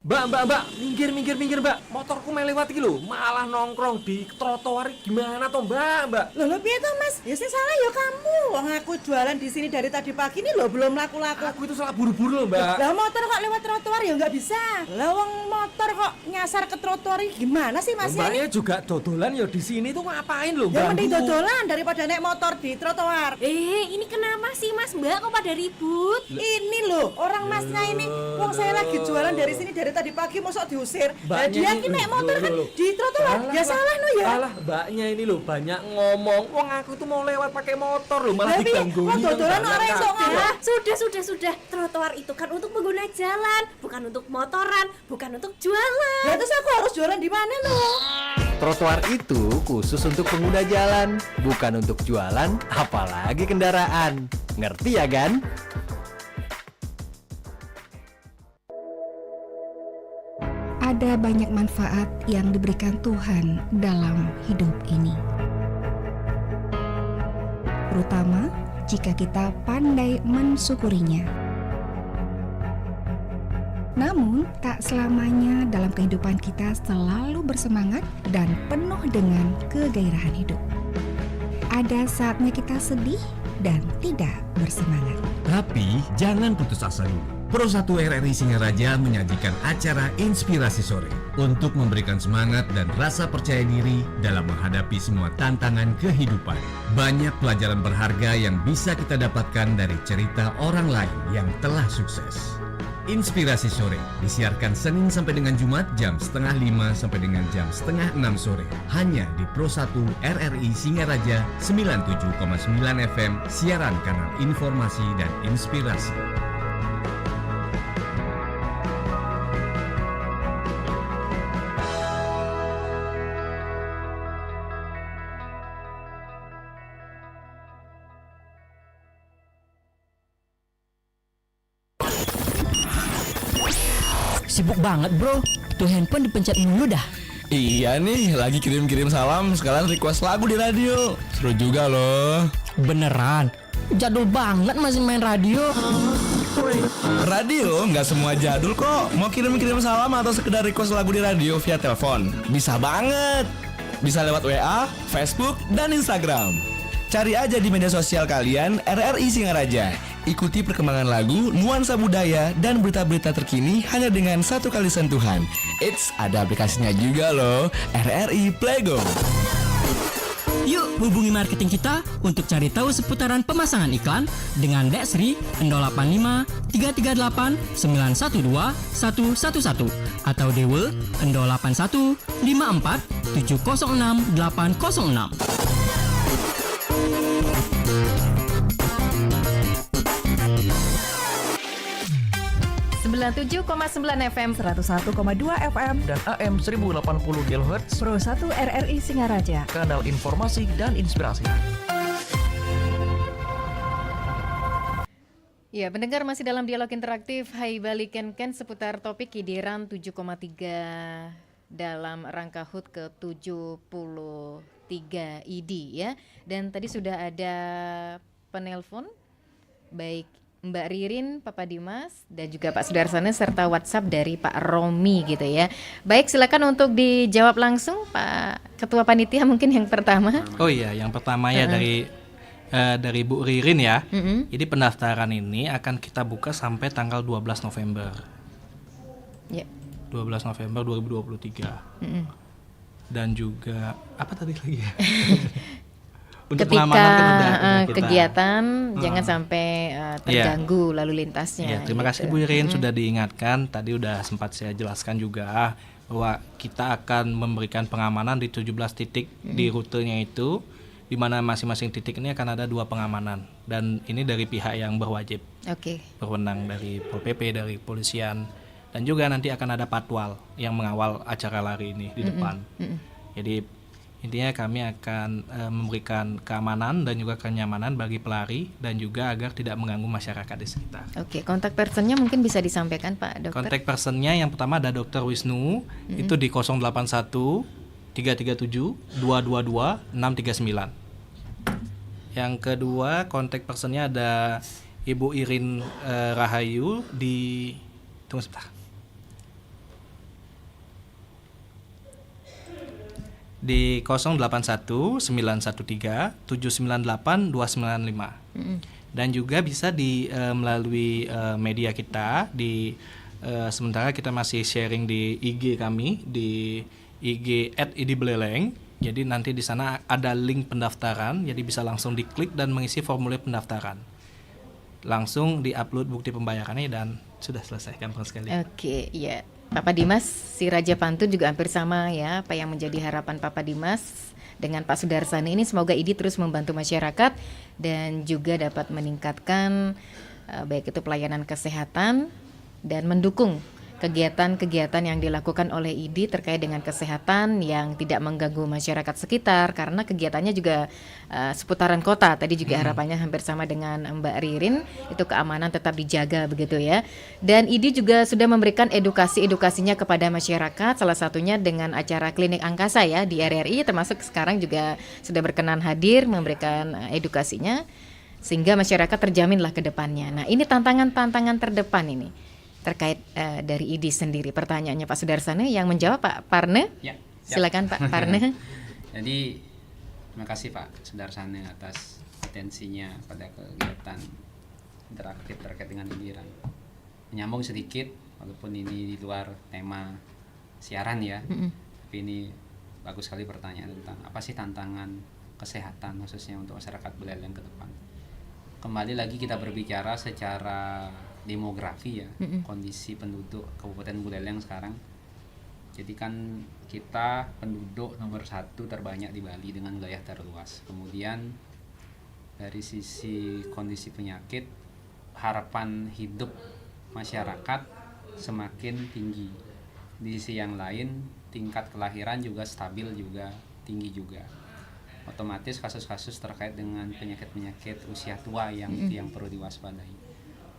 Mbak, minggir mbak. Motorku melewati lho, malah nongkrong di trotoar gimana toh mbak? Loh piye toh Mas? Ya sing salah ya kamu. Wong aku jualan di sini dari tadi pagi ini loh belum laku-laku. Aku itu salah buru-buru loh mbak. Lah motor kok lewat trotoar ya nggak bisa. Lah wong motor kok nyasar ke trotoar gimana sih Mas? Mbaknya juga dodolan ya di sini tuh ngapain loh mbak? Ya mending dodolan daripada naik motor di trotoar. Ini kenapa sih Mas Mbak kok pada ribut? Ini loh orang Masnya ini. Wong saya lagi jualan dari sini dari tadi pagi mosok diusir. Nah, dia ini naik motor kan di trotoar. Ya salah no ya. Alah, mbaknya ini loh banyak ngomong. Wong aku tuh mau lewat pakai motor loh malah digangguin. Dodolan orang sok ngomong. Sudah. Trotoar itu kan untuk pengguna jalan, bukan untuk motoran, bukan untuk jualan. Ya terus aku harus jualan di mana loh? Trotoar itu khusus untuk pengguna jalan, bukan untuk jualan, apalagi kendaraan. Ngerti ya, Gan? Ada banyak manfaat yang diberikan Tuhan dalam hidup ini. Terutama jika kita pandai mensyukurinya. Namun, tak selamanya dalam kehidupan kita selalu bersemangat dan penuh dengan kegairahan hidup. Ada saatnya kita sedih dan tidak bersemangat. Tapi jangan putus asa dulu. Pro 1 RRI Singaraja menyajikan acara Inspirasi Sore untuk memberikan semangat dan rasa percaya diri dalam menghadapi semua tantangan kehidupan. Banyak pelajaran berharga yang bisa kita dapatkan dari cerita orang lain yang telah sukses. Inspirasi Sore disiarkan Senin sampai dengan Jumat jam 4:30 sampai dengan jam 5:30 sore hanya di Pro 1 RRI Singaraja 97,9 FM, siaran kanal informasi dan inspirasi. Sibuk banget bro, tuh handphone dipencet mulu dah. Iya nih, lagi kirim-kirim salam sekalian request lagu di radio. Seru juga loh. Beneran? Jadul banget masih main radio. Radio nggak semua jadul kok. Mau kirim-kirim salam atau sekedar request lagu di radio via telepon? Bisa banget. Bisa lewat WA, Facebook, dan Instagram. Cari aja di media sosial kalian RRI Singaraja. Ikuti perkembangan lagu, nuansa budaya, dan berita-berita terkini hanya dengan satu kali sentuhan. Eits, ada aplikasinya juga loh, RRI Playgo. Yuk hubungi marketing kita untuk cari tahu seputaran pemasangan iklan dengan Desri 085 338 912 111 atau Dewe 081 54 706 806. 97,9 FM, 101,2 FM, dan AM 1080 kHz. Pro 1 RRI Singaraja, kanal informasi dan inspirasi. Ya, pendengar masih dalam dialog interaktif Hai Bali Ken seputar topik Kidiran 7,3 dalam rangka HUT ke-73 ID ya. Dan tadi sudah ada penelpon, baik Mbak Ririn, Papa Dimas, dan juga Pak Sudarsana serta WhatsApp dari Pak Romi gitu ya. Baik, silakan untuk dijawab langsung Pak Ketua Panitia mungkin yang pertama. Oh iya, yang pertama ya dari Bu Ririn ya. Jadi pendaftaran ini akan kita buka sampai tanggal 12 November. Ya. 12 November 2023. Dan juga apa tadi lagi ya? Untuk ketika kegiatan jangan sampai terganggu lalu lintasnya. Terima kasih Bu Irin sudah diingatkan. Tadi udah sempat saya jelaskan juga bahwa kita akan memberikan pengamanan di 17 titik di rutenya itu, di mana masing-masing titik ini akan ada 2 pengamanan, dan ini dari pihak yang berwajib. Berwenang dari Pol PP, dari polisian, dan juga nanti akan ada patwal yang mengawal acara lari ini di depan. Jadi intinya kami akan memberikan keamanan dan juga kenyamanan bagi pelari dan juga agar tidak mengganggu masyarakat di sekitar. Oke, kontak personnya mungkin bisa disampaikan Pak Dokter. Kontak personnya yang pertama ada Dr. Wisnu, itu di 081 337 222 639. Yang kedua kontak personnya ada Ibu Irin Rahayu di, tunggu sebentar, di 081 913 798 295. Dan juga bisa di melalui media kita di sementara kita masih sharing di IG kami di IG @idibeleleng. Jadi nanti di sana ada link pendaftaran, jadi bisa langsung diklik dan mengisi formulir pendaftaran. Langsung diupload bukti pembayarannya dan sudah selesai, gampang sekali. Oke, ya. Papa Dimas, si Raja Pantun juga hampir sama ya, apa yang menjadi harapan Papa Dimas dengan Pak Sudarsana ini, semoga ID terus membantu masyarakat dan juga dapat meningkatkan baik itu pelayanan kesehatan dan mendukung kegiatan-kegiatan yang dilakukan oleh ID terkait dengan kesehatan yang tidak mengganggu masyarakat sekitar, karena kegiatannya juga seputaran kota. Tadi juga harapannya hampir sama dengan Mbak Ririn, itu keamanan tetap dijaga begitu ya. Dan ID juga sudah memberikan edukasinya kepada masyarakat, salah satunya dengan acara klinik angkasa ya di RRI, termasuk sekarang juga sudah berkenan hadir memberikan edukasinya sehingga masyarakat terjaminlah ke depannya. Nah, ini tantangan-tantangan terdepan ini terkait dari ID sendiri. Pertanyaannya Pak Sudarsana, yang menjawab Pak Parne. Ya, silakan Pak Parne. Jadi terima kasih Pak Sudarsana atas atensinya pada kegiatan interaktif terkait dengan Kidiran. menyambung sedikit, walaupun ini di luar tema siaran ya, tapi ini bagus sekali pertanyaan tentang apa sih tantangan kesehatan khususnya untuk masyarakat Buleleng ke depan. Kembali lagi kita berbicara secara demografi ya, kondisi penduduk Kabupaten Buleleng sekarang. Jadi kan kita penduduk nomor 1 terbanyak di Bali dengan wilayah terluas. Kemudian dari sisi kondisi penyakit, harapan hidup masyarakat semakin tinggi. Di sisi yang lain, tingkat kelahiran juga stabil juga, tinggi juga. Otomatis kasus-kasus terkait dengan penyakit-penyakit usia tua yang perlu diwaspadai.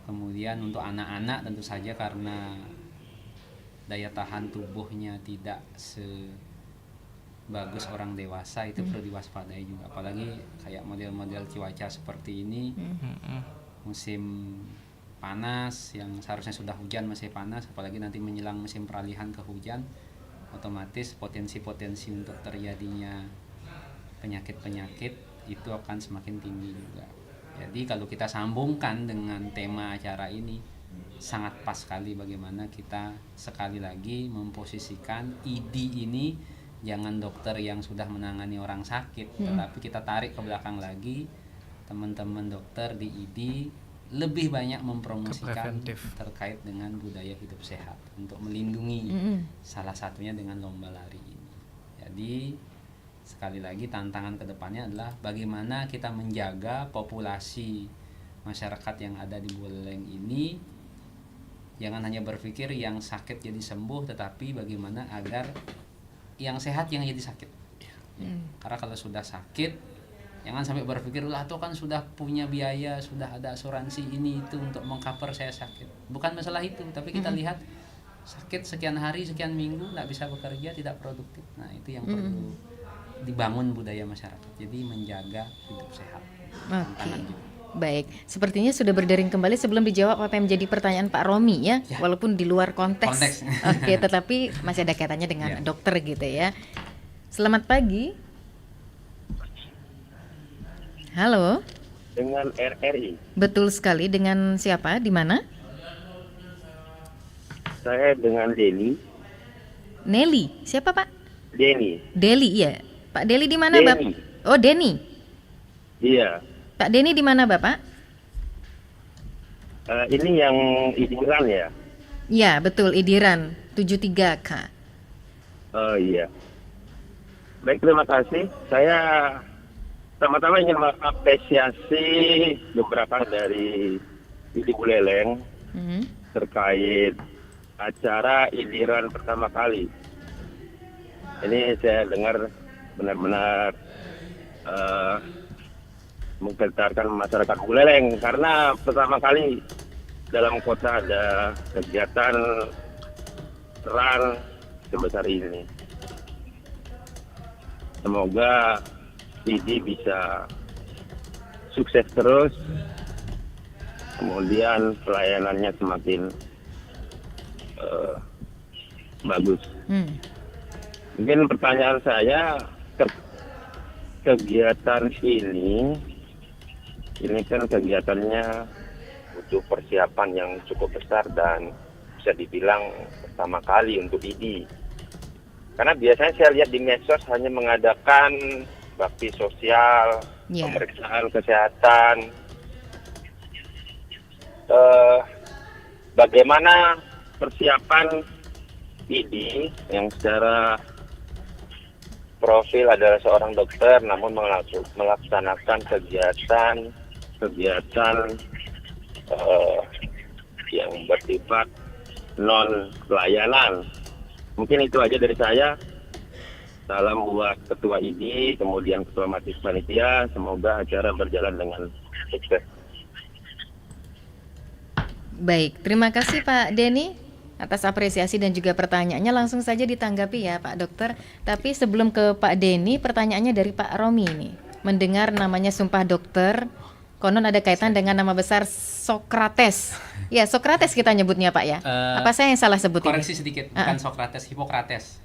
Kemudian untuk anak-anak tentu saja karena daya tahan tubuhnya tidak sebagus orang dewasa, itu perlu diwaspadai juga. Apalagi kayak model-model cuaca seperti ini, musim panas yang seharusnya sudah hujan masih panas, apalagi nanti menjelang musim peralihan ke hujan, otomatis potensi-potensi untuk terjadinya penyakit-penyakit itu akan semakin tinggi juga. Jadi kalau kita sambungkan dengan tema acara ini, sangat pas sekali bagaimana kita sekali lagi memposisikan ID ini jangan dokter yang sudah menangani orang sakit, tetapi kita tarik ke belakang lagi, teman-teman dokter di ID lebih banyak mempromosikan terkait dengan budaya hidup sehat untuk melindungi, salah satunya dengan lomba lari ini. Jadi sekali lagi tantangan kedepannya adalah bagaimana kita menjaga populasi masyarakat yang ada di Buleleng ini, jangan hanya berpikir yang sakit jadi sembuh, tetapi bagaimana agar yang sehat yang jadi sakit. Karena kalau sudah sakit, jangan sampai berpikir lah tuh kan sudah punya biaya, sudah ada asuransi ini itu untuk mengcover saya sakit. Bukan masalah itu, tapi kita lihat sakit sekian hari, sekian minggu, nggak bisa bekerja, tidak produktif. Nah itu yang perlu dibangun budaya masyarakat. Jadi menjaga hidup sehat. Oke. Baik, sepertinya sudah berdering kembali. Sebelum dijawab apa yang menjadi pertanyaan Pak Romi ya, walaupun di luar konteks. Oke, tetapi masih ada kaitannya dengan dokter gitu ya. Selamat pagi. Halo. Dengan RRI. Betul sekali. Dengan siapa? Di mana? Saya dengan Deni. Nelly. Siapa Pak? Deni. Deli ya. Pak Deli di mana Bapak? Oh Deni. Iya. Pak Deni di mana Bapak? Ini yang Idiran ya? Ya betul, Idiran 73K. Oh iya. Baik, terima kasih. Saya pertama-tama ingin mengapresiasi beberapa dari ID Buleleng terkait acara Idiran pertama kali. Ini saya dengar benar-benar menggetarkan masyarakat Buleleng karena pertama kali dalam kota ada kegiatan run sebesar ini. Semoga ini bisa sukses terus, kemudian pelayanannya semakin bagus. Mungkin pertanyaan saya, kegiatan ini kan kegiatannya butuh persiapan yang cukup besar dan bisa dibilang pertama kali untuk ID. Karena biasanya saya lihat di medsos hanya mengadakan bakti sosial, pemeriksaan kesehatan. Bagaimana persiapan ID yang secara profil adalah seorang dokter namun melaksanakan kegiatan yang bersifat non pelayanan. Mungkin itu aja dari saya. Salam buat ketua ID, kemudian ketua majelis panitia. Semoga acara berjalan dengan sukses. Baik, terima kasih Pak Deni atas apresiasi dan juga pertanyaannya. Langsung saja ditanggapi ya Pak Dokter. Tapi sebelum ke Pak Deni, pertanyaannya dari Pak Romi ini. Mendengar namanya Sumpah Dokter, konon ada kaitan dengan nama besar Sokrates. Ya, Sokrates kita nyebutnya Pak ya. Apa saya yang salah sebut ini? Koreksi sedikit, bukan Sokrates, Hipokrates.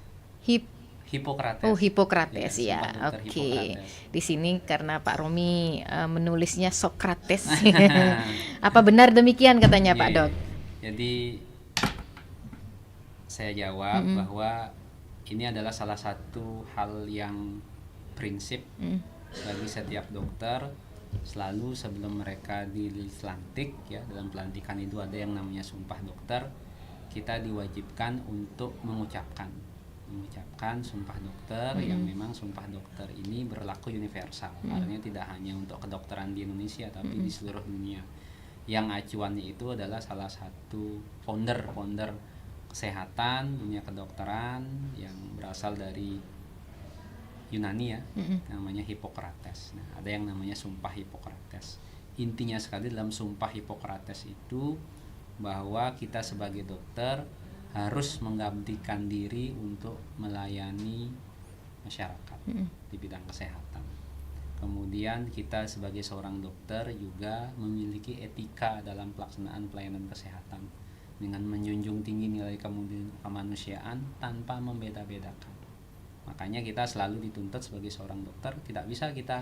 Hipokrates. Oh, Hipokrates ya. Oke. Di sini karena Pak Romi menulisnya Sokrates. Apa benar demikian katanya Pak Dok? Jadi saya jawab bahwa ini adalah salah satu hal yang prinsip bagi setiap dokter. Selalu sebelum mereka dilantik ya, dalam pelantikan itu ada yang namanya sumpah dokter. Kita diwajibkan untuk mengucapkan sumpah dokter yang memang sumpah dokter ini berlaku universal. Artinya tidak hanya untuk kedokteran di Indonesia tapi di seluruh dunia. Yang acuannya itu adalah salah satu founder kesehatan dunia kedokteran yang berasal dari Yunani ya, namanya Hippocrates. Nah, ada yang namanya sumpah Hippocrates. Intinya sekali dalam sumpah Hippocrates itu bahwa kita sebagai dokter harus mengabdikan diri untuk melayani masyarakat di bidang kesehatan. Kemudian kita sebagai seorang dokter juga memiliki etika dalam pelaksanaan pelayanan kesehatan dengan menjunjung tinggi nilai kemanusiaan tanpa membeda-bedakan. Makanya kita selalu dituntut sebagai seorang dokter, tidak bisa kita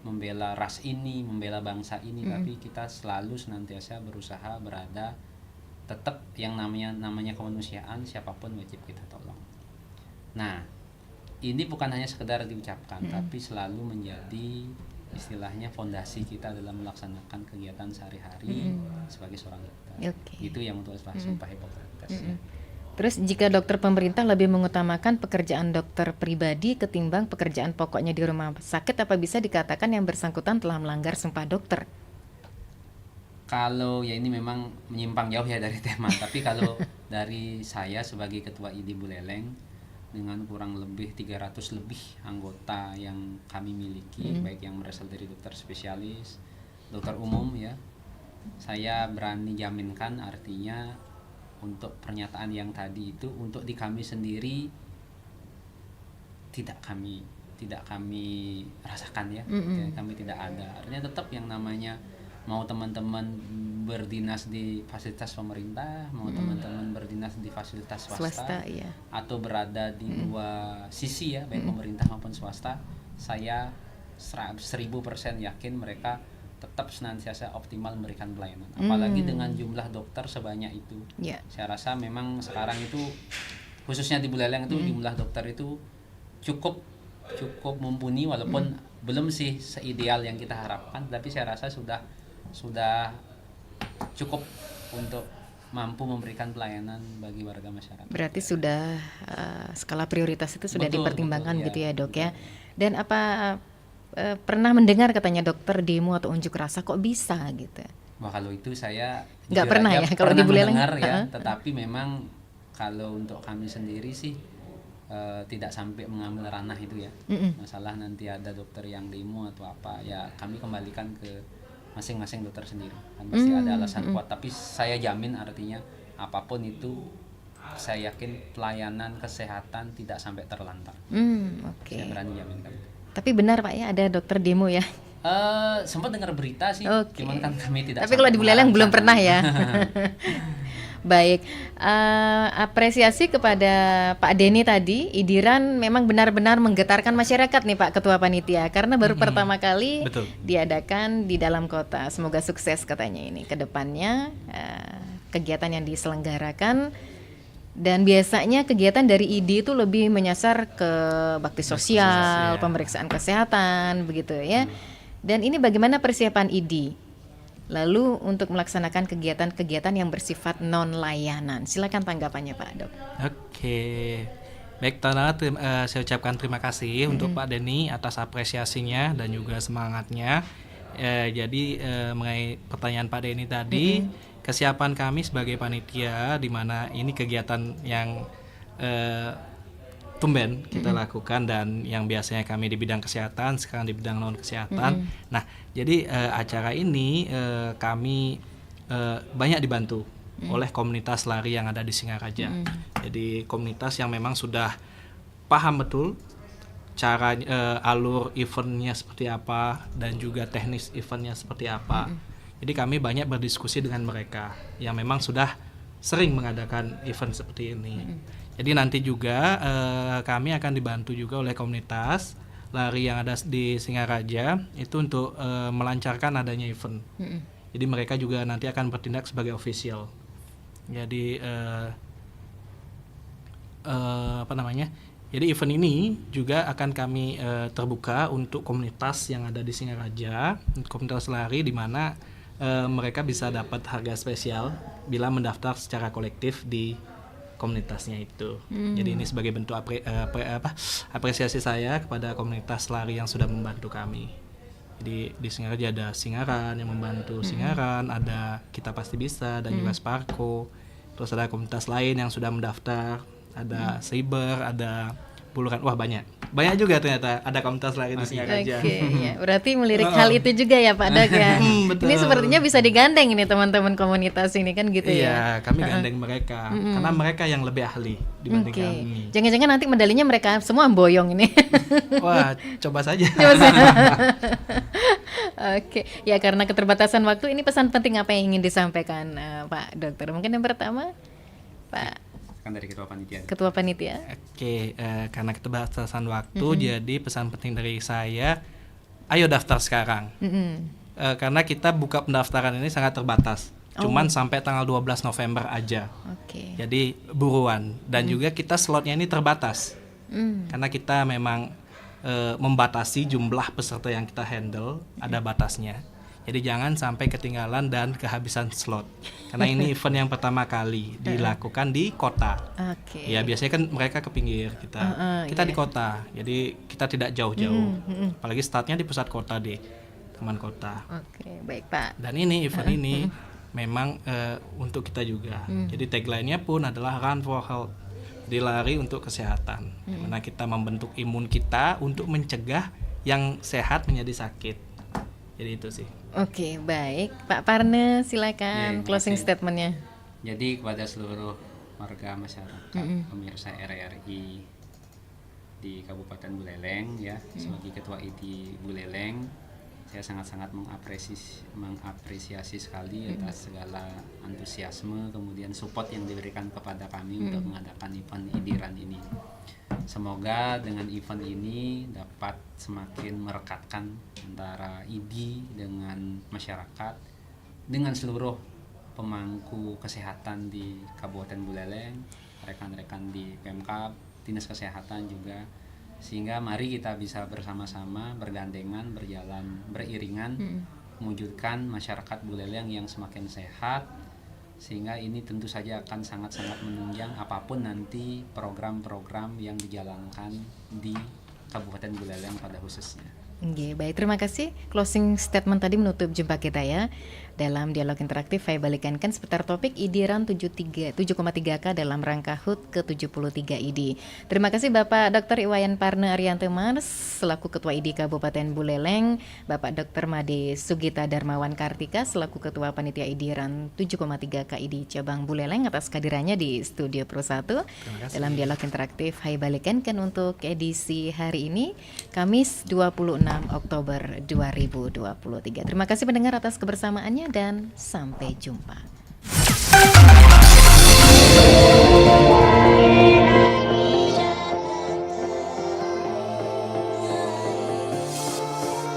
membela ras ini, membela bangsa ini, tapi kita selalu senantiasa berusaha berada tetap yang namanya kemanusiaan, siapapun wajib kita tolong. Nah, ini bukan hanya sekedar diucapkan, tapi selalu menjadi istilahnya fondasi kita dalam melaksanakan kegiatan sehari-hari sebagai seorang dokter. Itu yang untuk sumpah Hippocrates. Terus jika dokter pemerintah lebih mengutamakan pekerjaan dokter pribadi ketimbang pekerjaan pokoknya di rumah sakit, apa bisa dikatakan yang bersangkutan telah melanggar sumpah dokter? Kalau ya ini memang menyimpang jauh ya dari tema, tapi kalau dari saya sebagai Ketua ID Buleleng dengan kurang lebih 300 lebih anggota yang kami miliki, baik yang berasal dari dokter spesialis, dokter umum ya, saya berani jaminkan artinya untuk pernyataan yang tadi itu untuk di kami sendiri tidak kami rasakan ya, kami tidak ada. Artinya tetap yang namanya mau teman-teman berdinas di fasilitas pemerintah, mau teman-teman berdinas di fasilitas swasta iya. Atau berada di dua sisi ya, baik pemerintah maupun swasta, saya 1000% yakin mereka tetap senantiasa optimal memberikan pelayanan. Apalagi dengan jumlah dokter sebanyak itu. Saya rasa memang sekarang itu khususnya di Buleleng itu jumlah dokter itu cukup mumpuni, walaupun belum sih seideal yang kita harapkan, tapi saya rasa sudah cukup untuk mampu memberikan pelayanan bagi warga masyarakat. Berarti sudah skala prioritas itu sudah dipertimbangkan gitu ya, Dok ya. Dan apa pernah mendengar katanya dokter demo atau unjuk rasa, kok bisa gitu? Wah, kalau itu saya nggak pernah ya, kalau di Buleleng mendengar ya, tetapi memang kalau untuk kami sendiri sih tidak sampai mengambil ranah itu ya. Masalah nanti ada dokter yang demo atau apa ya, kami kembalikan ke masing-masing dokter sendiri. Kan pasti ada alasan kuat, tapi saya jamin artinya apapun itu saya yakin pelayanan kesehatan tidak sampai terlantar. Saya berani jaminkan. Tapi benar Pak ya, ada dokter demo ya? Sempat dengar berita sih, cuman kan kami tidak. Tapi kalau di Buleleng belum pernah ya. Baik, apresiasi kepada Pak Denny tadi. Idiran memang benar-benar menggetarkan masyarakat nih Pak Ketua Panitia, karena baru pertama kali diadakan di dalam kota. Semoga sukses katanya ini ke depannya kegiatan yang diselenggarakan. Dan biasanya kegiatan dari ID itu lebih menyasar ke bakti sosial, pemeriksaan kesehatan, begitu ya. Dan ini bagaimana persiapan ID? Lalu untuk melaksanakan kegiatan-kegiatan yang bersifat non-layanan. Silakan tanggapannya Pak Dok. Oke. Baik, saya ucapkan terima kasih untuk Pak Denny atas apresiasinya dan juga semangatnya. Jadi mengenai pertanyaan Pak Denny tadi, kesiapan kami sebagai panitia, di mana ini kegiatan yang tumben kita lakukan dan yang biasanya kami di bidang kesehatan sekarang di bidang non kesehatan. Nah, jadi acara ini kami banyak dibantu oleh komunitas lari yang ada di Singaraja. Jadi komunitas yang memang sudah paham betul cara alur eventnya seperti apa dan juga teknis eventnya seperti apa. Jadi kami banyak berdiskusi dengan mereka yang memang sudah sering mengadakan event seperti ini. Jadi nanti juga kami akan dibantu juga oleh komunitas lari yang ada di Singaraja itu untuk melancarkan adanya event. Jadi mereka juga nanti akan bertindak sebagai official. Jadi Jadi event ini juga akan kami terbuka untuk komunitas yang ada di Singaraja, komunitas lari di mana mereka bisa dapat harga spesial bila mendaftar secara kolektif di komunitasnya itu. Jadi ini sebagai bentuk apresiasi saya kepada komunitas lari yang sudah membantu kami. Jadi di Singaraja ada Singaran yang membantu Singaran, ada Kita Pasti Bisa dan juga Sparko. Terus ada komunitas lain yang sudah mendaftar, ada Cyber, ada Buluran. Wah, banyak juga ternyata ada komunitas lari di Singaraja. Oke, ya. Berarti melirik hal itu juga ya Pak Dok ya. Ini sepertinya bisa digandeng ini teman-teman komunitas ini kan gitu ya. Iya, kami gandeng mereka karena mereka yang lebih ahli dibanding kami. Jangan-jangan nanti medalinya mereka semua boyong ini. Wah, coba saja. Oke, ya karena keterbatasan waktu ini pesan penting apa yang ingin disampaikan Pak Dokter? Mungkin yang pertama Pak dari Ketua Panitia. Oke, karena keterbatasan waktu, jadi pesan penting dari saya, ayo daftar sekarang. Karena kita buka pendaftaran ini sangat terbatas, cuman sampai tanggal 12 November aja. Jadi buruan, dan juga kita slotnya ini terbatas, karena kita memang membatasi jumlah peserta yang kita handle, ada batasnya. Jadi jangan sampai ketinggalan dan kehabisan slot. Karena ini event yang pertama kali dilakukan di kota. Ya biasanya kan mereka ke pinggir kita. Kita di kota. Jadi kita tidak jauh-jauh. Apalagi startnya di pusat kota di Taman Kota. Oke, baik Pak. Dan ini event ini memang untuk kita juga. Jadi tagline-nya pun adalah Run for Health. Jadi lari untuk kesehatan. Dimana kita membentuk imun kita untuk mencegah yang sehat menjadi sakit. Jadi itu sih. Oke, baik. Pak Parne, silakan closing statement-nya. Jadi kepada seluruh warga masyarakat, pemirsa RRI di Kabupaten Buleleng ya, sebagai Ketua ID Buleleng, saya sangat-sangat mengapresiasi sekali atas segala antusiasme kemudian support yang diberikan kepada kami untuk mengadakan event IDRAN ini. Semoga dengan event ini dapat semakin merekatkan antara ID dengan masyarakat, dengan seluruh pemangku kesehatan di Kabupaten Buleleng, rekan-rekan di Pemkab, Dinas Kesehatan juga, sehingga mari kita bisa bersama-sama bergandengan, berjalan beriringan, mewujudkan masyarakat Buleleng yang semakin sehat, sehingga ini tentu saja akan sangat-sangat menunjang apapun nanti program-program yang dijalankan di Kabupaten Buleleng pada khususnya. Oke, baik, terima kasih. Closing statement tadi menutup jumpa kita ya dalam dialog interaktif saya balikan seputar topik IDRAN 7,3K dalam rangka HUT ke-73 ID. Terima kasih Bapak Dr. Iwayan Parne Arianto Mars selaku Ketua ID Kabupaten Buleleng, Bapak Dr. Made Sugita Darmawan Kartika selaku Ketua Panitia IDRAN 7,3K ID Cabang Buleleng atas kehadirannya di Studio Pro 1 dalam dialog interaktif saya balikan untuk edisi hari ini Kamis 26 Oktober 2023. Terima kasih pendengar atas kebersamaannya dan sampai jumpa.